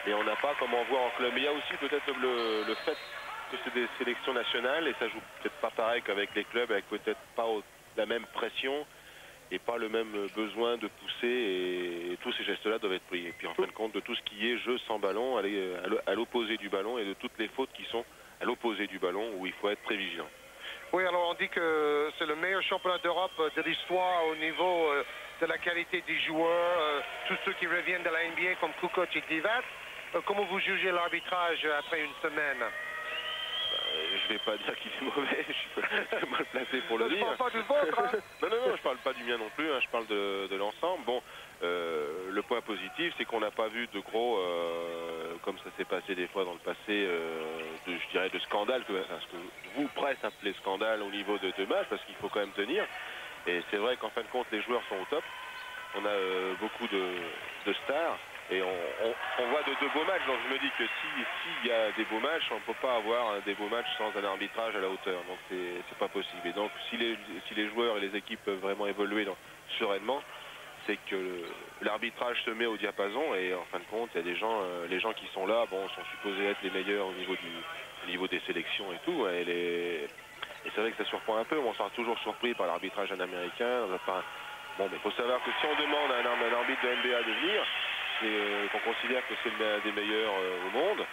Mais on n'a pas comme on voit en club. Mais il y a aussi peut-être le fait que c'est des sélections nationales et ça joue peut-être pas pareil qu'avec les clubs, avec peut-être pas la même pression et pas le même besoin de pousser et tous ces gestes-là doivent être pris. Et puis en fin de compte de tout ce qui est jeu sans ballon, aller à l'opposé du ballon et de toutes les fautes qui sont à l'opposé du ballon où il faut être très vigilant. Oui, alors on dit que c'est le meilleur championnat d'Europe de l'histoire au niveau de la qualité des joueurs, tous ceux qui reviennent de la NBA comme Kukoc et Divac. Comment vous jugez l'arbitrage après une semaine? Je vais pas dire qu'il est mauvais, je suis mal placé pour le dire. Je parle pas du vôtre, hein. Non, je parle pas du mien non plus, hein, je parle de l'ensemble. Bon, le point positif, c'est qu'on n'a pas vu de gros, comme ça s'est passé des fois dans le passé, je dirais de scandale, ce que vous presse appelez scandale au niveau de match, parce qu'il faut quand même tenir. Et c'est vrai qu'en fin de compte, les joueurs sont au top. On a beaucoup de stars. Et on voit de beaux matchs, donc je me dis que s'il y a des beaux matchs, on ne peut pas avoir des beaux matchs sans un arbitrage à la hauteur, donc c'est pas possible. Et donc si les joueurs et les équipes peuvent vraiment évoluer sereinement, c'est que l'arbitrage se met au diapason et en fin de compte, il y a des gens, les gens qui sont là, bon, sont supposés être les meilleurs au niveau des sélections et tout, et c'est vrai que ça surprend un peu, on sera toujours surpris par l'arbitrage américain. Bon, mais il faut savoir que si on demande à un arbitre de NBA de venir, qu'on considère que c'est l'un des meilleurs au monde.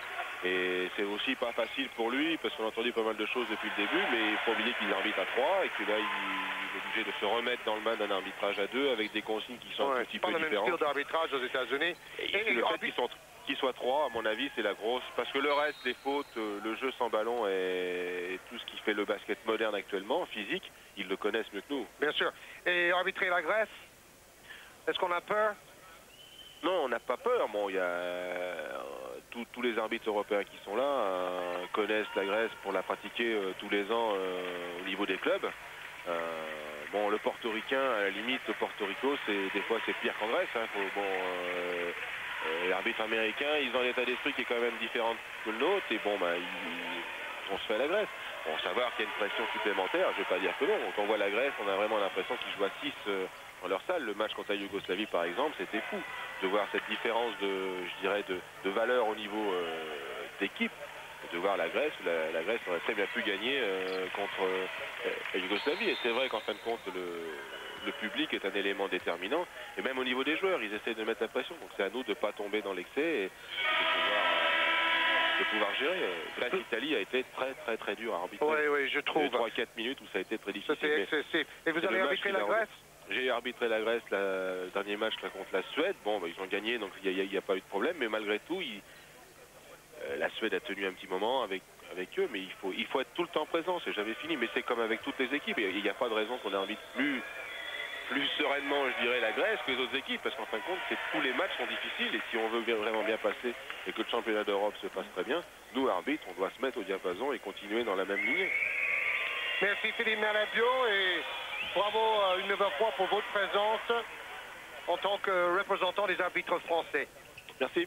Et c'est aussi pas facile pour lui, parce qu'on a entendu pas mal de choses depuis le début, mais il faut oublier qu'il arbitre à 3 et que là, il est obligé de se remettre dans le bain d'un arbitrage à 2 avec des consignes qui sont un petit peu différentes. C'est pas le même style d'arbitrage aux États-Unis. Et le fait qu'il soit 3, à mon avis, c'est la grosse. Parce que le reste, les fautes, le jeu sans ballon et tout ce qui fait le basket moderne actuellement, physique, ils le connaissent mieux que nous. Bien sûr. Et arbitrer la Grèce, est-ce qu'on a peur? Non, on n'a pas peur. Bon, il y a tous les arbitres européens qui sont là connaissent la Grèce pour la pratiquer tous les ans au niveau des clubs. Bon, le portoricain, à la limite, le Porto Rico, des fois c'est pire qu'en Grèce. Hein. L'arbitre américain, ils ont un état d'esprit qui est quand même différent que le nôtre. Et bon, on se fait à la Grèce. Bon, savoir qu'il y a une pression supplémentaire, je ne vais pas dire que non. Quand on voit la Grèce, on a vraiment l'impression qu'ils jouent à 6 dans leur salle. Le match contre la Yougoslavie, par exemple, c'était fou de voir cette différence de valeur au niveau d'équipe. De voir la Grèce, la Grèce aurait très bien pu gagner contre la Yougoslavie. Et c'est vrai qu'en fin de compte, le public est un élément déterminant. Et même au niveau des joueurs, ils essaient de mettre la pression. Donc c'est à nous de ne pas tomber dans l'excès et de pouvoir gérer. Grèce-Italie a été très dur à arbitrer. Oui, je trouve. 3-4 minutes où ça a été très difficile. C'était excessif. Et vous allez arbitrer la Grèce? J'ai arbitré la Grèce le dernier match là, contre la Suède. Bon, bah, ils ont gagné, donc il n'y a pas eu de problème. Mais malgré tout, la Suède a tenu un petit moment avec eux. Mais il faut être tout le temps présent, c'est jamais fini. Mais c'est comme avec toutes les équipes. Il n'y a pas de raison qu'on arbitre plus sereinement, je dirais, la Grèce que les autres équipes. Parce qu'en fin de compte, tous les matchs sont difficiles. Et si on veut vraiment bien passer et que le championnat d'Europe se passe très bien, nous, arbitres, on doit se mettre au diapason et continuer dans la même lignée. Merci Philippe Malabio et bravo une nouvelle fois pour votre présence en tant que représentant des arbitres français. Merci.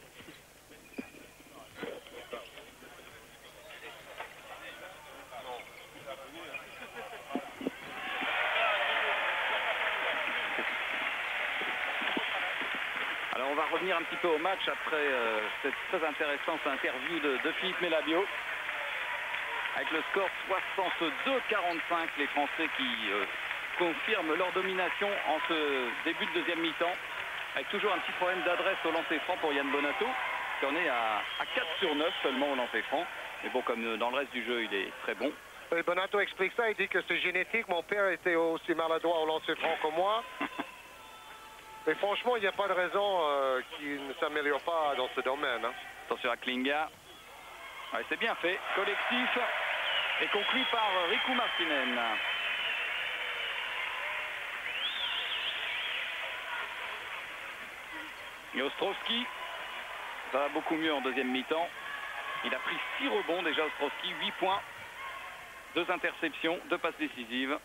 Alors on va revenir un petit peu au match après cette très intéressante interview de Philippe Malabio. Avec le score 62-45, les Français qui confirment leur domination en ce début de deuxième mi-temps. Avec toujours un petit problème d'adresse au lancer franc pour Yann Bonato, qui en est à 4 sur 9 seulement au lancer franc. Mais bon, comme dans le reste du jeu, il est très bon. Et Bonato explique ça, il dit que c'est génétique. Mon père était aussi maladroit au lancer franc que moi. Mais franchement, il n'y a pas de raison qu'il ne s'améliore pas dans ce domaine. Hein. Attention à Klinga. Ouais, c'est bien fait. Collectif et conclu par Riku Martinen. Et Ostrowski, ça va beaucoup mieux en deuxième mi-temps. Il a pris 6 rebonds déjà, Ostrowski, 8 points, 2 interceptions, 2 passes décisives.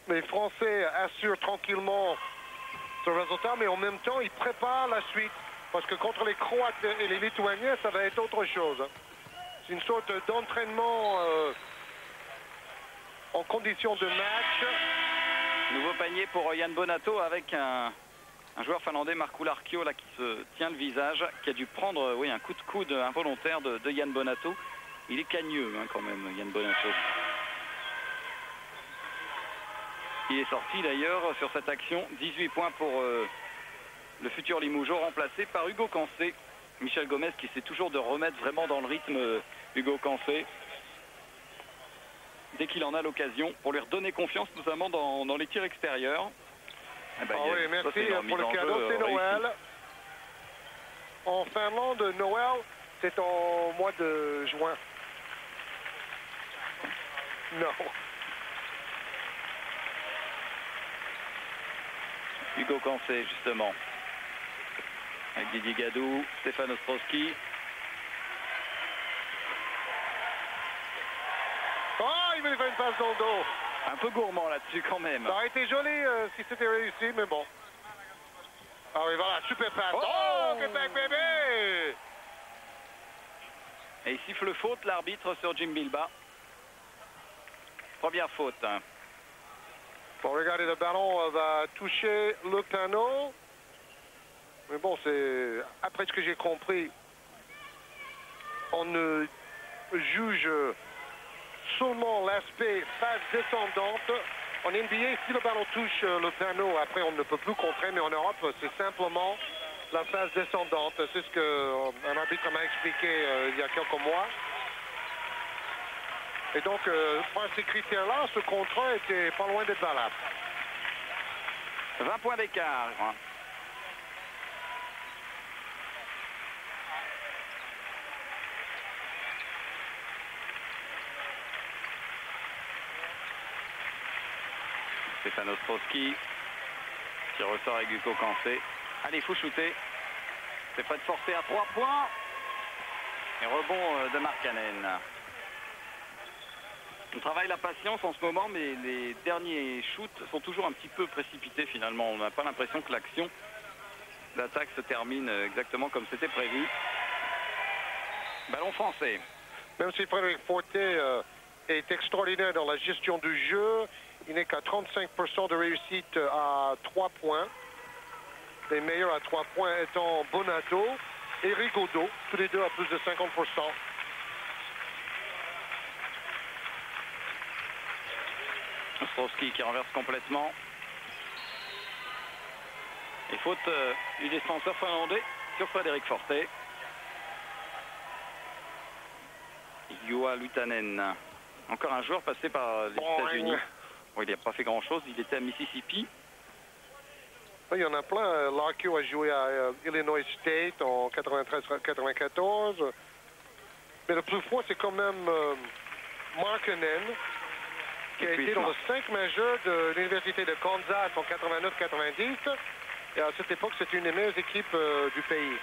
Les Français assurent tranquillement ce résultat, mais en même temps, ils préparent la suite. Parce que contre les Croates et les Lituaniens, ça va être autre chose. C'est une sorte d'entraînement en conditions de match. Nouveau panier pour Yann Bonato avec un joueur finlandais, Markku Larkio, là, qui se tient le visage, qui a dû prendre un coup de coude involontaire de Yann Bonato. Il est cagneux quand même, Yann Bonato. Il est sorti d'ailleurs sur cette action. 18 points pour le futur Limougeot, remplacé par Hugo Cancé. Michel Gomez qui essaie toujours de remettre vraiment dans le rythme Hugo Cancé. Dès qu'il en a l'occasion, pour lui redonner confiance, notamment dans les tirs extérieurs. Eh ben, oui, merci pour le cadeau, c'est Noël. En Finlande, Noël, c'est en mois de juin. Non. Hugo Cancé, justement. Avec Didier Gadou, Stéphane Ostrowski. Oh, il me fait une passe dans le dos. Un peu gourmand là-dessus quand même. Ça aurait été joli si c'était réussi, mais bon. Ah oui, voilà, super passe. Oh, Québec bébé! Et il siffle faute, l'arbitre, sur Jim Bilbao. Première faute. Bon, regardez, le ballon va toucher le panneau. Mais bon, c'est après ce que j'ai compris, on ne juge seulement l'aspect phase descendante. En NBA, si le ballon touche le panneau, après on ne peut plus contrer, mais en Europe, c'est simplement la phase descendante. C'est ce qu'un arbitre m'a expliqué il y a quelques mois. Et donc, par ces critères-là, ce contrat était pas loin d'être valable. 20 points d'écart. Stéphane Ostrowski qui ressort avec Hugo Cancé. Allez, il faut shooter. C'est pas de forcer à 3 points. Et rebond de Markkanen. On travaille la patience en ce moment, mais les derniers shoots sont toujours un petit peu précipités finalement. On n'a pas l'impression que l'action d'attaque se termine exactement comme c'était prévu. Ballon français. Même si Frédéric Forté est extraordinaire dans la gestion du jeu, il n'est qu'à 35% de réussite à 3 points. Les meilleurs à 3 points étant Bonato et Rigaudot, tous les deux à plus de 50%. Ostrowski qui renverse complètement. Et faute du défenseur finlandais sur Frédéric Forté. Juha Lutanen. Encore un joueur passé par les États-Unis. Bon, il n'a pas fait grand-chose, il était à Mississippi. Il y en a plein. Larkin a joué à Illinois State en 93-94. Mais le plus fort, c'est quand même Markkanen, qui a été dans le 5 majeur de l'Université de Kansas en 89-90. Et à cette époque, c'était une des meilleures équipes du pays.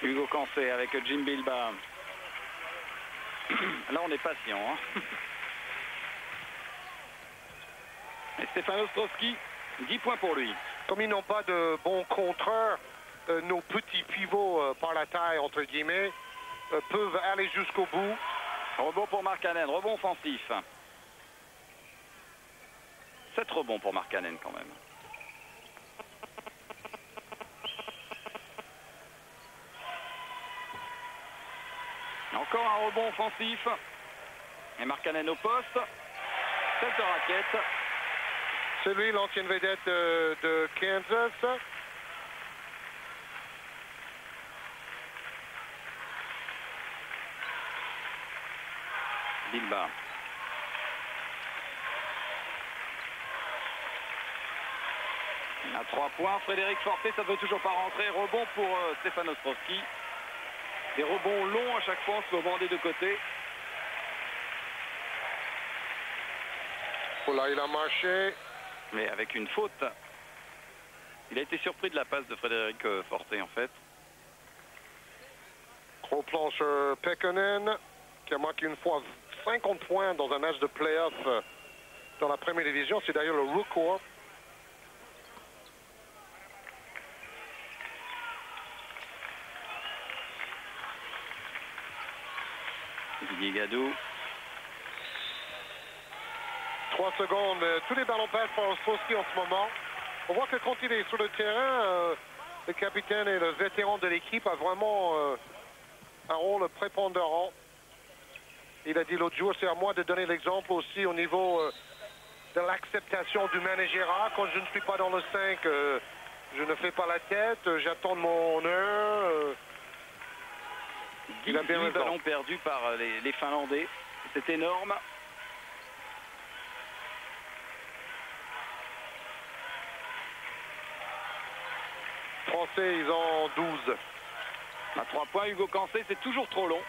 Hugo Cancé avec Jim Bilba. Là, on est patient. Hein. Et Stefan Ostrowski, 10 points pour lui. Comme ils n'ont pas de bons contreurs, nos petits pivots par la taille, entre guillemets, peuvent aller jusqu'au bout. Rebond pour Markkanen, rebond offensif. 7 rebonds pour Markkanen quand même. Encore un rebond offensif. Et Markkanen au poste. 7 raquettes. C'est lui, l'ancienne vedette de Kansas. Bilba. À 3 points, Frédéric Forté, ça ne veut toujours pas rentrer. Rebond pour Stefan Ostrowski. Des rebonds longs à chaque fois, sur le banc des deux côtés. Oh là, il a marché. Mais avec une faute. Il a été surpris de la passe de Frédéric Forté, en fait. Gros plan sur Pekkonen, qui a marqué une fois 50 points dans un match de play-off dans la première division. C'est d'ailleurs le record. Didier Gadou. 3 secondes. Tous les ballons passent par Ostrowski en ce moment. On voit que quand il est sur le terrain, le capitaine et le vétéran de l'équipe a vraiment un rôle prépondérant. Il a dit l'autre jour, c'est à moi de donner l'exemple aussi au niveau de l'acceptation du managérat. Quand je ne suis pas dans le 5, je ne fais pas la tête, j'attends mon heure. Il a bien 18 ballons perdus par les Finlandais. C'est énorme. Français, ils ont 12. À 3 points, Hugo Cancé, c'est toujours trop long.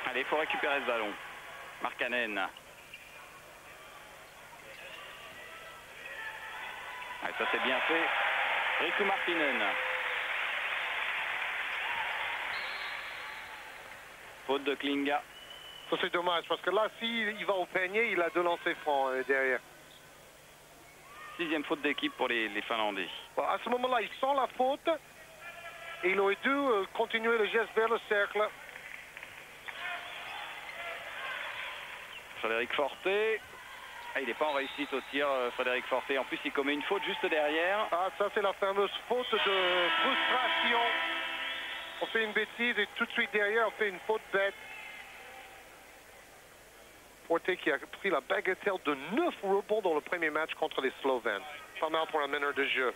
Allez, il faut récupérer ce ballon. Markkanen. Ah, ça c'est bien fait. Riku Markkinen. Faute de Klinga. Ça c'est dommage parce que là, s'il va au panier, il a 2 lancers francs derrière. 6e faute d'équipe pour les Finlandais. Bon, à ce moment-là, il sent la faute et il aurait dû continuer le geste vers le cercle. Frédéric Forté. Ah, il n'est pas en réussite au tir, Frédéric Forté. En plus, il commet une faute juste derrière. Ah, ça c'est la fameuse faute de frustration. On fait une bêtise et tout de suite derrière, on fait une faute bête. Forté qui a pris la bagatelle de 9 rebonds dans le premier match contre les Slovènes. Pas mal pour un meneur de jeu.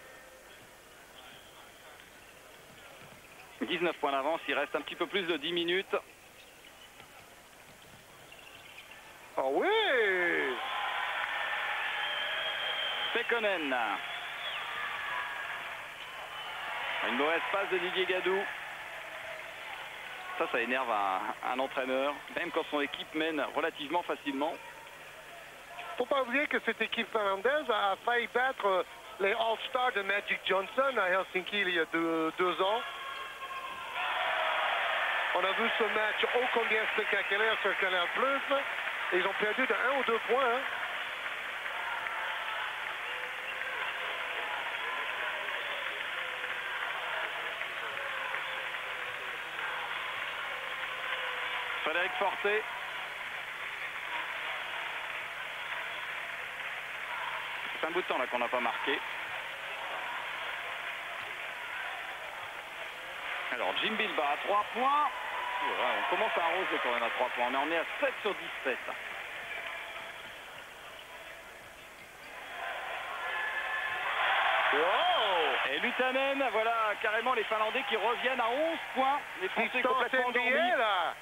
19 points d'avance, il reste un petit peu plus de 10 minutes. Ah oui! Pekkonen. Une mauvaise passe de Didier Gadou. Ça énerve un entraîneur, même quand son équipe mène relativement facilement. Faut pas oublier que cette équipe finlandaise a failli battre les All-Stars de Magic Johnson à Helsinki il y a deux ans. On a vu ce match ô combien spectaculaire sur Canal+. Et ils ont perdu de 1 ou 2 points. Hein. Frédéric Forté. C'est un bout de temps là qu'on n'a pas marqué. Alors Jim Bilba à 3 points. Voilà, on commence à arroser quand même à 3 points. Mais on est à 7 sur 17. Et Lutanen, voilà carrément les Finlandais qui reviennent à 11 points. Les Français complètement endormis. Là.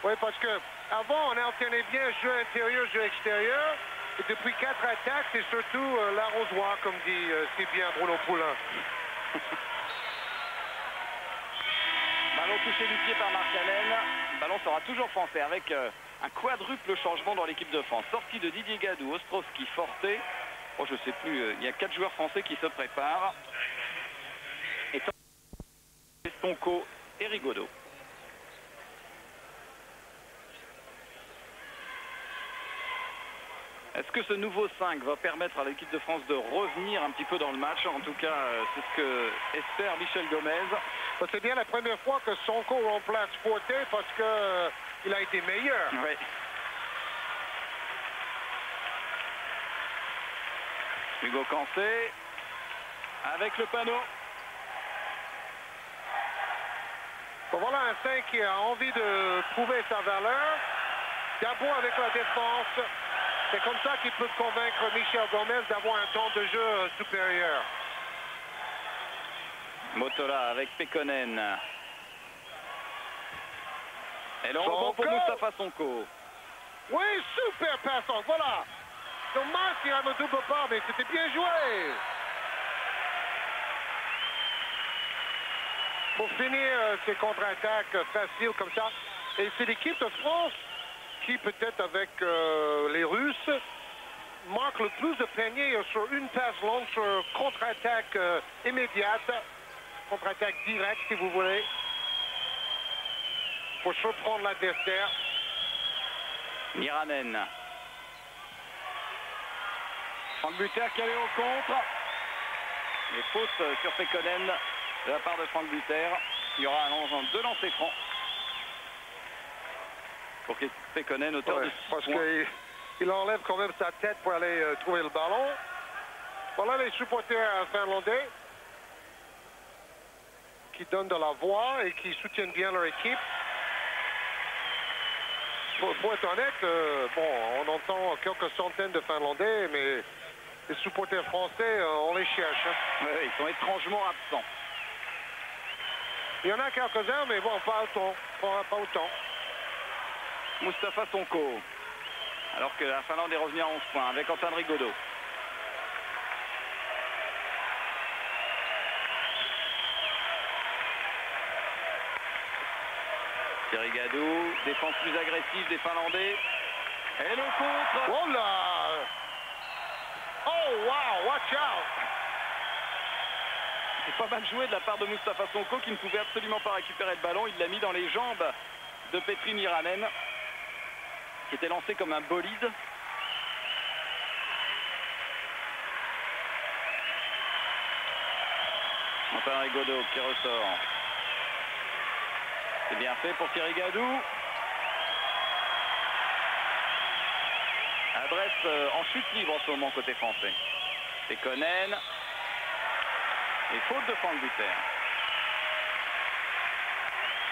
Oui, parce que avant on alternait bien jeu intérieur, jeu extérieur. Et depuis 4 attaques, c'est surtout l'arrosoir, comme dit si bien Bruno Poulain. Ballon touché du pied par Markkanen. Le ballon sera toujours français avec un quadruple changement dans l'équipe de France. Sortie de Didier Gadou, Ostrovski, Forte. Oh, je ne sais plus, il y a 4 joueurs français qui se préparent. Et Stonko et Rigaudot. Est-ce que ce nouveau 5 va permettre à l'équipe de France de revenir un petit peu dans le match? En tout cas, c'est ce que espère Michel Gomez. C'est bien la première fois que Sonko remplace Forte parce qu'il a été meilleur. Oui. Hugo Cancé avec le panneau. Bon, voilà un 5 qui a envie de prouver sa valeur. D'abord avec la défense. C'est comme ça qu'il peut convaincre Michel Gomez d'avoir un temps de jeu supérieur. Motola avec Pekkonen. Et le rebond pour Moustapha Sonko. Oui, super passant, voilà. Dommage qu'il ne double pas, mais c'était bien joué. Pour finir ces contre-attaques faciles comme ça. Et c'est l'équipe de France qui, peut-être avec les Russes, marque le plus de paniers sur une passe longue, sur contre-attaque immédiate, contre-attaque directe si vous voulez, pour surprendre l'adversaire. Miranen. Franck Buter qui allait au contre. Les fautes sur Pekkonen de la part de Franck Buter. Il y aura deux lancers francs pour Pekkonen, auteur de 6 parce points. qu'il enlève quand même sa tête pour aller trouver le ballon. Voilà les supporters finlandais qui donnent de la voix et qui soutiennent bien leur équipe. Pour être honnête, bon, on entend quelques centaines de Finlandais, mais les supporters français, on les cherche. Oui, ils sont étrangement absents. Il y en a quelques-uns, mais bon, pas autant. Pas autant. Moustapha Sonko. Alors que la Finlande est revenue à 11 points avec Antoine Rigaudot. Thierry Gadou, défense plus agressive des Finlandais. Et le contre. Oh là! Oh wow, watch out! C'est pas mal joué de la part de Moustapha Sonko qui ne pouvait absolument pas récupérer le ballon. Il l'a mis dans les jambes de Petri Miranen, qui était lancé comme un bolide. Antoine Rigaudot qui ressort. C'est bien fait pour Thierry Gadou. Adresse en chute libre en ce moment côté français. Pekkonen. Et faute de Franck Buter.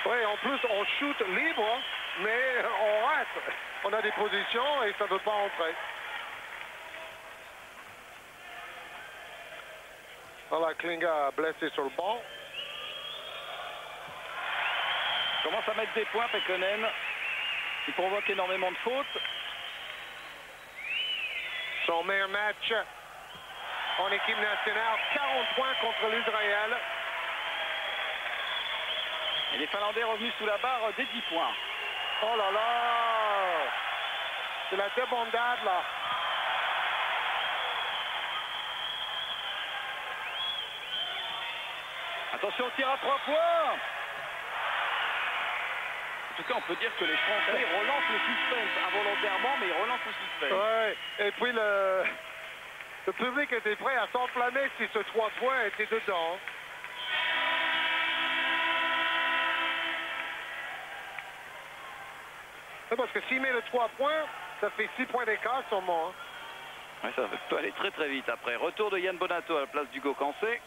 Oui, en plus, on shoot libre, mais on rate. On a des positions et ça ne veut pas entrer. Voilà, Klinga blessé sur le banc. Commence à mettre des points, Pekkonen. Il provoque énormément de fautes. Son meilleur match en équipe nationale, 40 points contre l'Israël. Et les Finlandais revenus sous la barre des 10 points. Oh là là! C'est la débandade là. Attention au tir à 3 points. En tout cas, on peut dire que les Français relancent le suspense involontairement, mais ils relancent le suspense. Ouais, et puis le public était prêt à s'enflammer si ce 3 points était dedans. Parce que s'il met le 3 points, ça fait 6 points d'écart sûrement. Ouais, ça peut aller très très vite après. Retour de Yann Bonato à la place d'Hugo Cancé.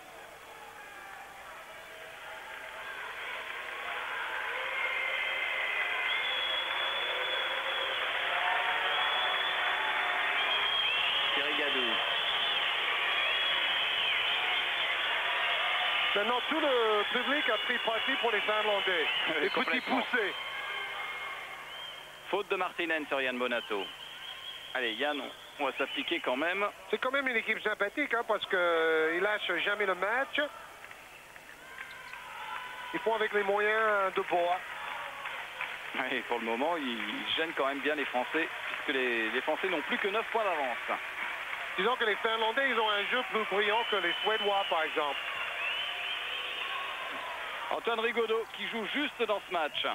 Thierry Gadou. Maintenant, tout le public a pris parti pour les Finlandais. Les petits Complètement. poussés. Faute de Martinen sur Yann Bonato. Allez, Yann, on va s'appliquer quand même. C'est quand même une équipe sympathique, hein, parce qu'ils lâchent jamais le match. Ils font avec les moyens de bord. Et pour le moment, ils gênent quand même bien les Français, puisque les Français n'ont plus que 9 points d'avance. Disons que les Finlandais, ils ont un jeu plus brillant que les Suédois, par exemple. Antoine Rigaudot qui joue juste dans ce match.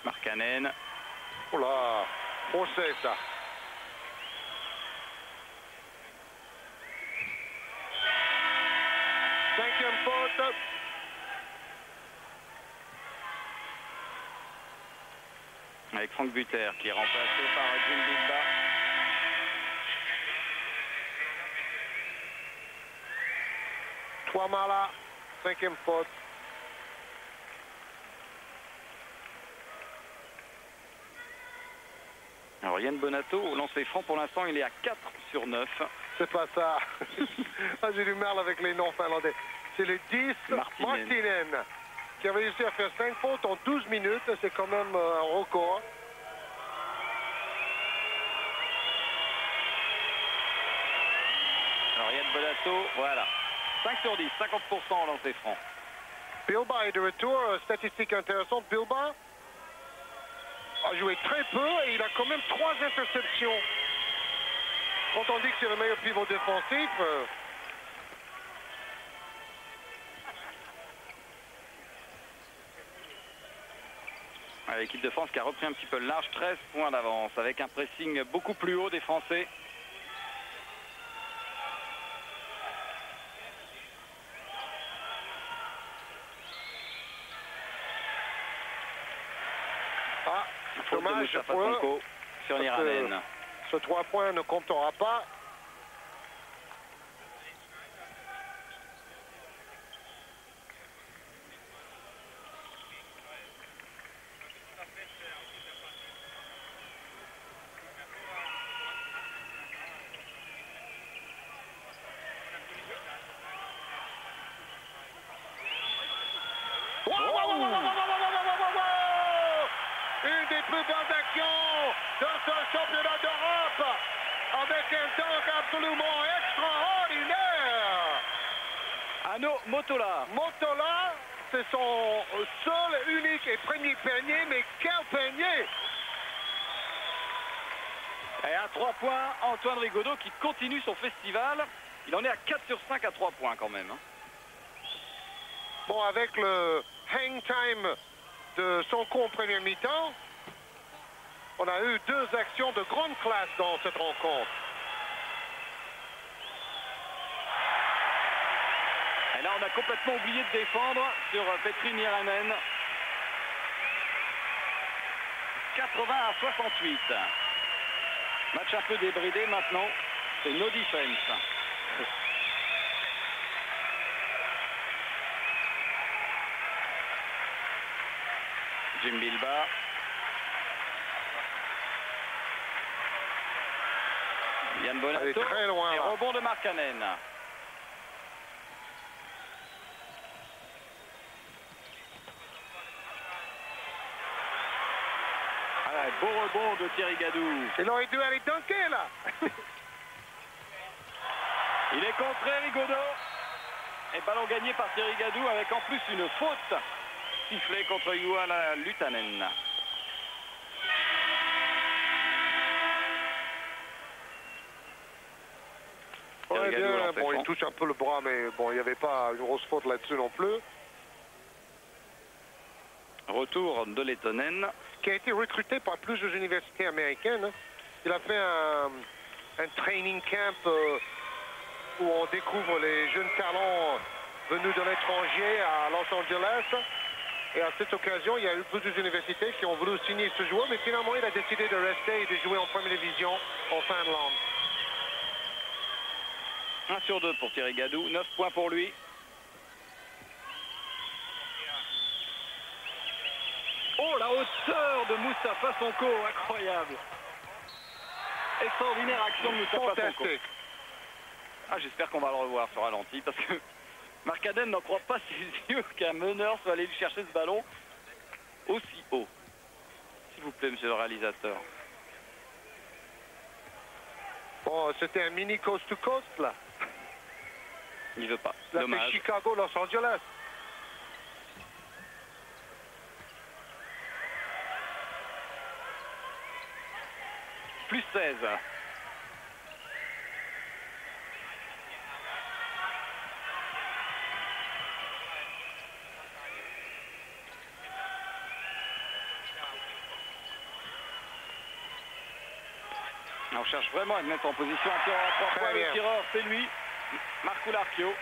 Markkanen. Oh là, procès ça. Cinquième faute. Avec Franck Buter qui est remplacé par Jim Bilba. Tuomala, cinquième faute. Alors Yann Bonato, au lancer franc pour l'instant, il est à 4 sur 9. C'est pas ça. Ah, j'ai du mal avec les noms finlandais. C'est le 10, Martinen, qui a réussi à faire 5 fautes en 12 minutes. C'est quand même un record. Alors Yann Bonato, voilà. 5 sur 10, 50% au lancer franc. Bilba est de retour. Statistique intéressante. Bilba a joué très peu et il a quand même 3 interceptions. Quand on dit que c'est le meilleur pivot défensif, L'équipe de France qui a repris un petit peu le large, 13 points d'avance avec un pressing beaucoup plus haut des Français. ah, Faute de dommage Moustapha pour eux. Sonko sur Niranen. Ce 3 points ne comptera pas. Une des plus belles actions dans ce championnat d'Europe, avec un dunk absolument extraordinaire. Ano Motola. Motola, c'est son seul, unique et premier panier, mais quel panier! Et à 3 points, Antoine Rigaudot qui continue son festival. Il en est à 4 sur 5 à 3 points quand même. Bon, avec le hang time de Sonko en première mi-temps, on a eu 2 actions de grande classe dans cette rencontre. Et là, on a complètement oublié de défendre sur Petri Niranen. 80 à 68. Match un peu débridé maintenant. C'est no defense. Jim Bilba. Yann Bonato. Elle est très loin, Et là. rebond de Markkanen. Ah, beau rebond de Thierry Gadou. Il aurait dû aller dunker, là. Il est contré, Rigaudot. Et ballon gagné par Thierry Gadou avec en plus une faute sifflée contre Juha Lutanen. Ouais, Gadou, bien. alors, fait Bon, il franc. touche un peu le bras, mais bon, il n'y avait pas une grosse faute là-dessus non plus. Retour de Lehtonen. Qui a été recruté par plusieurs universités américaines. Hein. Il a fait un training camp où on découvre les jeunes talents venus de l'étranger à Los Angeles. Et à cette occasion, il y a eu plusieurs universités qui ont voulu signer ce joueur, mais finalement, il a décidé de rester et de jouer en première division en Finlande. 1 sur 2 pour Thierry Gadou, 9 points pour lui. Oh, la hauteur de Moustapha Sonko, incroyable. Extraordinaire action de Moustapha Sonko. Fantastique. Ah, j'espère qu'on va le revoir sur ralenti parce que Markkanen n'en croit pas ses yeux qu'un meneur soit allé lui chercher ce ballon aussi haut. S'il vous plaît, monsieur le réalisateur. Bon, c'était un mini coast to coast là. Il veut pas. Là, Dommage. c'est Chicago, Los Angeles. Plus 16. On cherche vraiment à le mettre en position à tireur à 3 Très points. Le bien. tireur, c'est lui, Marco Larchio.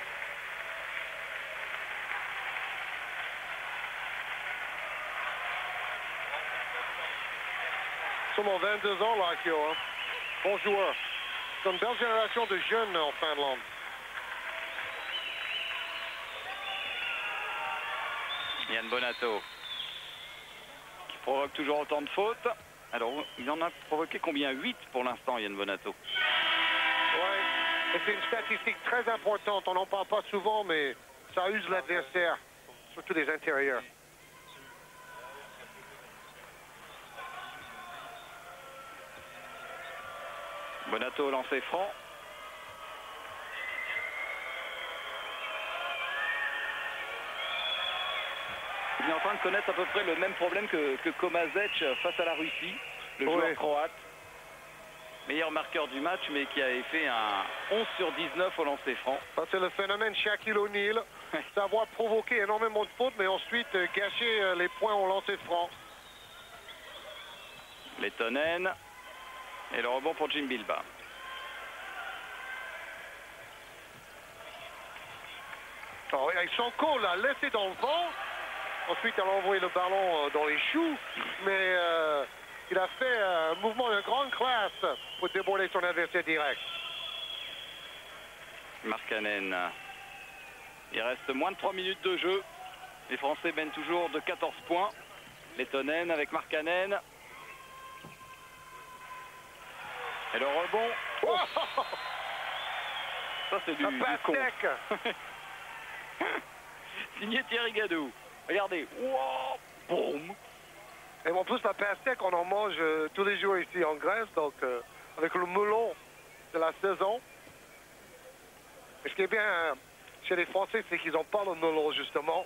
Seulement 22 ans, Larchio. Hein. Bon joueur. C'est une belle génération de jeunes en Finlande. Yann Bonato, qui provoque toujours autant de fautes. Alors, il en a provoqué combien? 8 pour l'instant, Yann Bonato. Ouais. Et c'est une statistique très importante. On n'en parle pas souvent, mais ça use l'adversaire, surtout les intérieurs. Bonato au lancer franc. Il est en train de connaître à peu près le même problème que Komazec face à la Russie, le joueur croate. Meilleur marqueur du match, mais qui avait fait un 11 sur 19 au lancer franc. C'est le phénomène Shaquille O'Neal. Savoir provoquer énormément de fautes, mais ensuite gâcher les points au lancer franc. Lettonen. Et le rebond pour Jim Bilba. Alors, avec Sonko l'a laissé dans le vent. Ensuite, elle a envoyé le ballon dans les choux. Mais il a fait un mouvement de grande classe pour déborder son adversaire direct. Markkanen. Il reste moins de 3 minutes de jeu. Les Français mènent toujours de 14 points. Lettonen avec Markkanen. Et le rebond. Oh, ça, c'est du un passe con. sec. Signé Thierry Gadou. Regardez. Wow, boum. Et en plus, la pastèque, on en mange tous les jours ici en Grèce, donc avec le melon de la saison. Et ce qui est bien chez les Français, c'est qu'ils n'ont pas le melon, justement.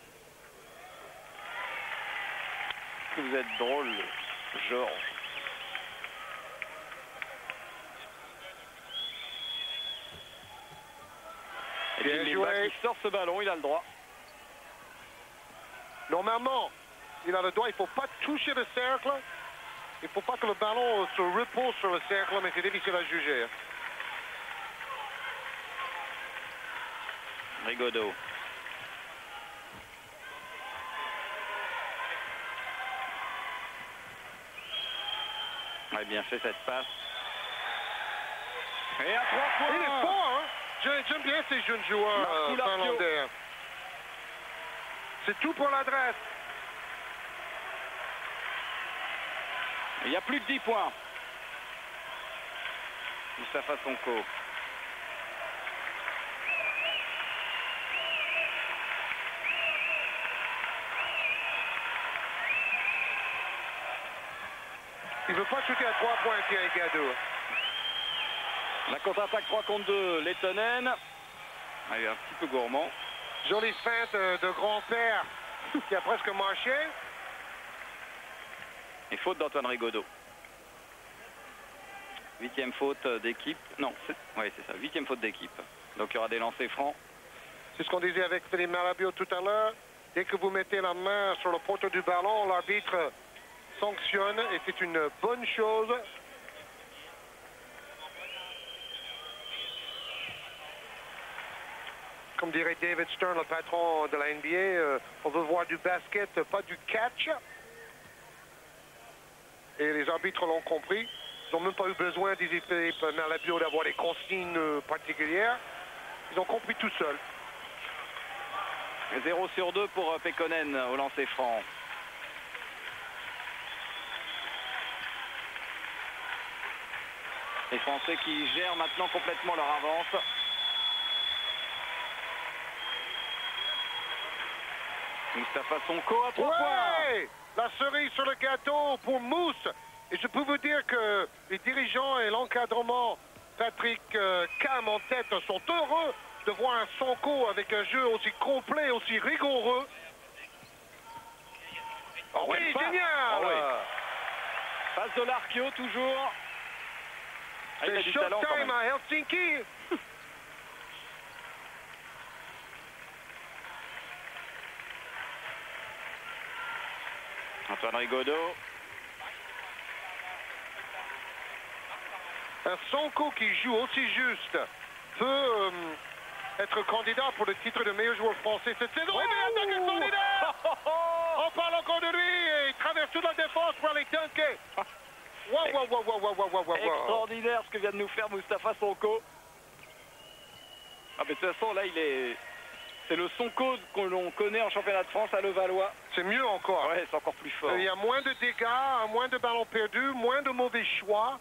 Vous êtes drôle, Georges. Et Bien puis joué. il sort ce ballon, il a le droit. Normalement, il a le droit, il ne faut pas toucher le cercle. Il ne faut pas que le ballon se repose sur le cercle, mais c'est difficile à juger. Rigaudot. Ouais, bien fait cette passe. Et à 3 points. Il est fort, hein? J'aime bien ces jeunes joueurs finlandais. C'est tout pour l'adresse. Il y a plus de 10 points. Moustapha Sonko. Il ne veut pas shooter à 3 points, Thierry Gadou. La contre-attaque 3 contre 2, Lettonen. Allez, un petit peu gourmand. Jolie feinte de grand-père qui a presque marché. Et faute d'Antoine Rigaudot. 8e faute d'équipe. Non, oui, c'est ça, 8e faute d'équipe. Donc il y aura des lancers francs. C'est ce qu'on disait avec Philippe Malabio tout à l'heure. Dès que vous mettez la main sur le porteur du ballon, l'arbitre sanctionne et c'est une bonne chose. Comme dirait David Stern, le patron de la NBA, on veut voir du basket, pas du catch. Et les arbitres l'ont compris. Ils n'ont même pas eu besoin, disait Philippe Malabio, d'avoir des consignes particulières. Ils ont compris tout seuls. 0 sur 2 pour Pekkonen au lancer franc. Les Français qui gèrent maintenant complètement leur avance. Mustapha Sonko à 3 points. La cerise sur le gâteau pour Mousse. Et je peux vous dire que les dirigeants et l'encadrement, Patrick Cam en tête, sont heureux de voir un Sonko avec un jeu aussi complet, aussi rigoureux. Oh oui, génial! Oh oui. Passe de l'Archio toujours. C'est showtime à Helsinki. Antoine Rigaudot. Un Sonko qui joue aussi juste peut être candidat pour le titre de meilleur joueur français cette saison. Oui, mais attaque extraordinaire! On parle encore de lui et il traverse toute la défense pour aller dunker. Wow. Extraordinaire ce que vient de nous faire Mustapha Sonko. Ah mais de toute façon là c'est le Sonko que l'on connaît en championnat de France à Levallois. C'est mieux encore. Ouais, c'est encore plus fort. Il y a moins de dégâts, moins de ballons perdus, moins de mauvais choix.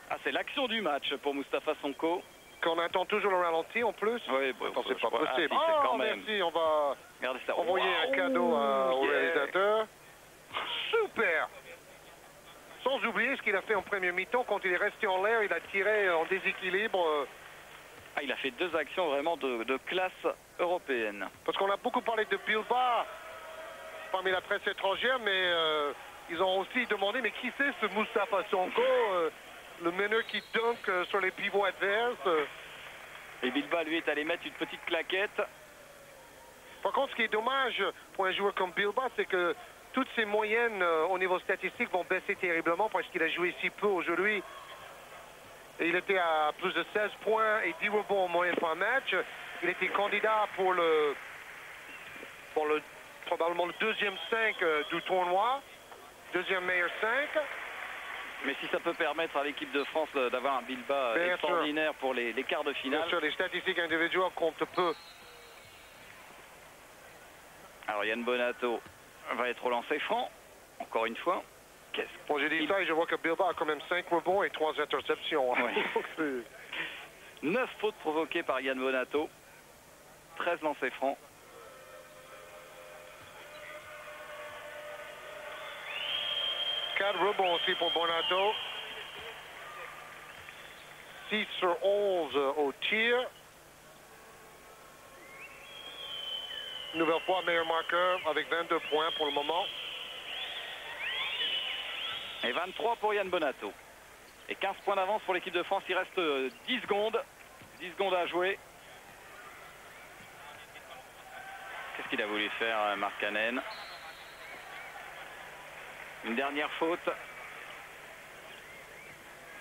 Ah, c'est l'action du match pour Mustapha Sonko. Qu'on attend toujours le ralenti en plus. Oui, bon, c'est pas possible. Ah, si, quand même. Merci, on va ça. envoyer un cadeau au réalisateur. Super. Sans oublier ce qu'il a fait en premier mi-temps quand il est resté en l'air, il a tiré en déséquilibre. Ah, il a fait 2 actions vraiment de classe européenne. Parce qu'on a beaucoup parlé de Bilbao parmi la presse étrangère, mais ils ont aussi demandé, mais qui c'est ce Mustapha Sonko, le meneur qui dunk sur les pivots adverses. Et Bilbao, lui, est allé mettre une petite claquette. Par contre, ce qui est dommage pour un joueur comme Bilbao, c'est que toutes ses moyennes au niveau statistique vont baisser terriblement parce qu'il a joué si peu aujourd'hui. Et il était à plus de 16 points et 10 rebonds en moyenne par match. Il était candidat pour probablement le deuxième 5 du tournoi. Deuxième meilleur 5. Mais si ça peut permettre à l'équipe de France d'avoir un Bilbao extraordinaire pour les quarts de finale. Bien sûr, les statistiques individuelles comptent peu. Alors Yann Bonato va être relancé franc, encore une fois. Bon, j'ai dit ça et je vois que Bilbao a quand même 5 rebonds et 3 interceptions. Oui. 9 fautes provoquées par Yann Bonato. 13 lancers francs. Rebond aussi pour Bonato. 6 sur 11 au tir. Nouvelle fois, meilleur marqueur avec 22 points pour le moment. Et 23 pour Yann Bonato. Et 15 points d'avance pour l'équipe de France. Il reste 10 secondes. 10 secondes à jouer. Qu'est-ce qu'il a voulu faire, Markkanen? Une dernière faute.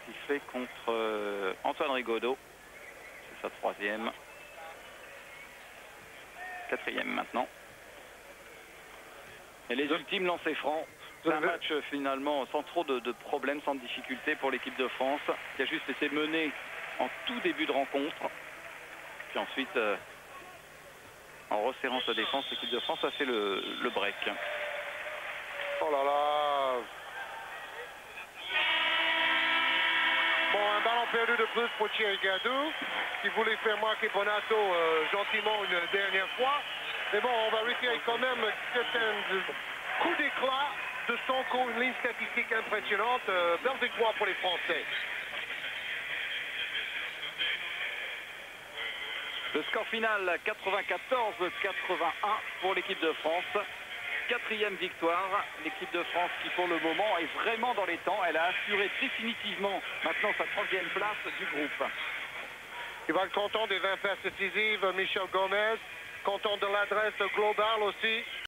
Il fait contre Antoine Rigaudot. C'est sa 3e. 4e maintenant. Et les ultimes lancers francs. C'est un match finalement sans trop de problèmes, sans de difficultés pour l'équipe de France, qui a juste été menée en tout début de rencontre. Puis ensuite, en resserrant sa défense, l'équipe de France a fait le break. Oh là là. Bon, un ballon perdu de plus pour Thierry Gadou, qui voulait faire marquer Bonato gentiment une dernière fois. Mais bon, on va retirer quand même certains coups d'éclat de Sonko, une ligne statistique impressionnante. Belle victoire pour les Français. Le score final, 94-81 pour l'équipe de France. 4e victoire. L'équipe de France qui, pour le moment, est vraiment dans les temps. Elle a assuré définitivement maintenant sa 3e place du groupe. Il va être content des 20 passes décisives, Michel Gomez. Content de l'adresse globale aussi.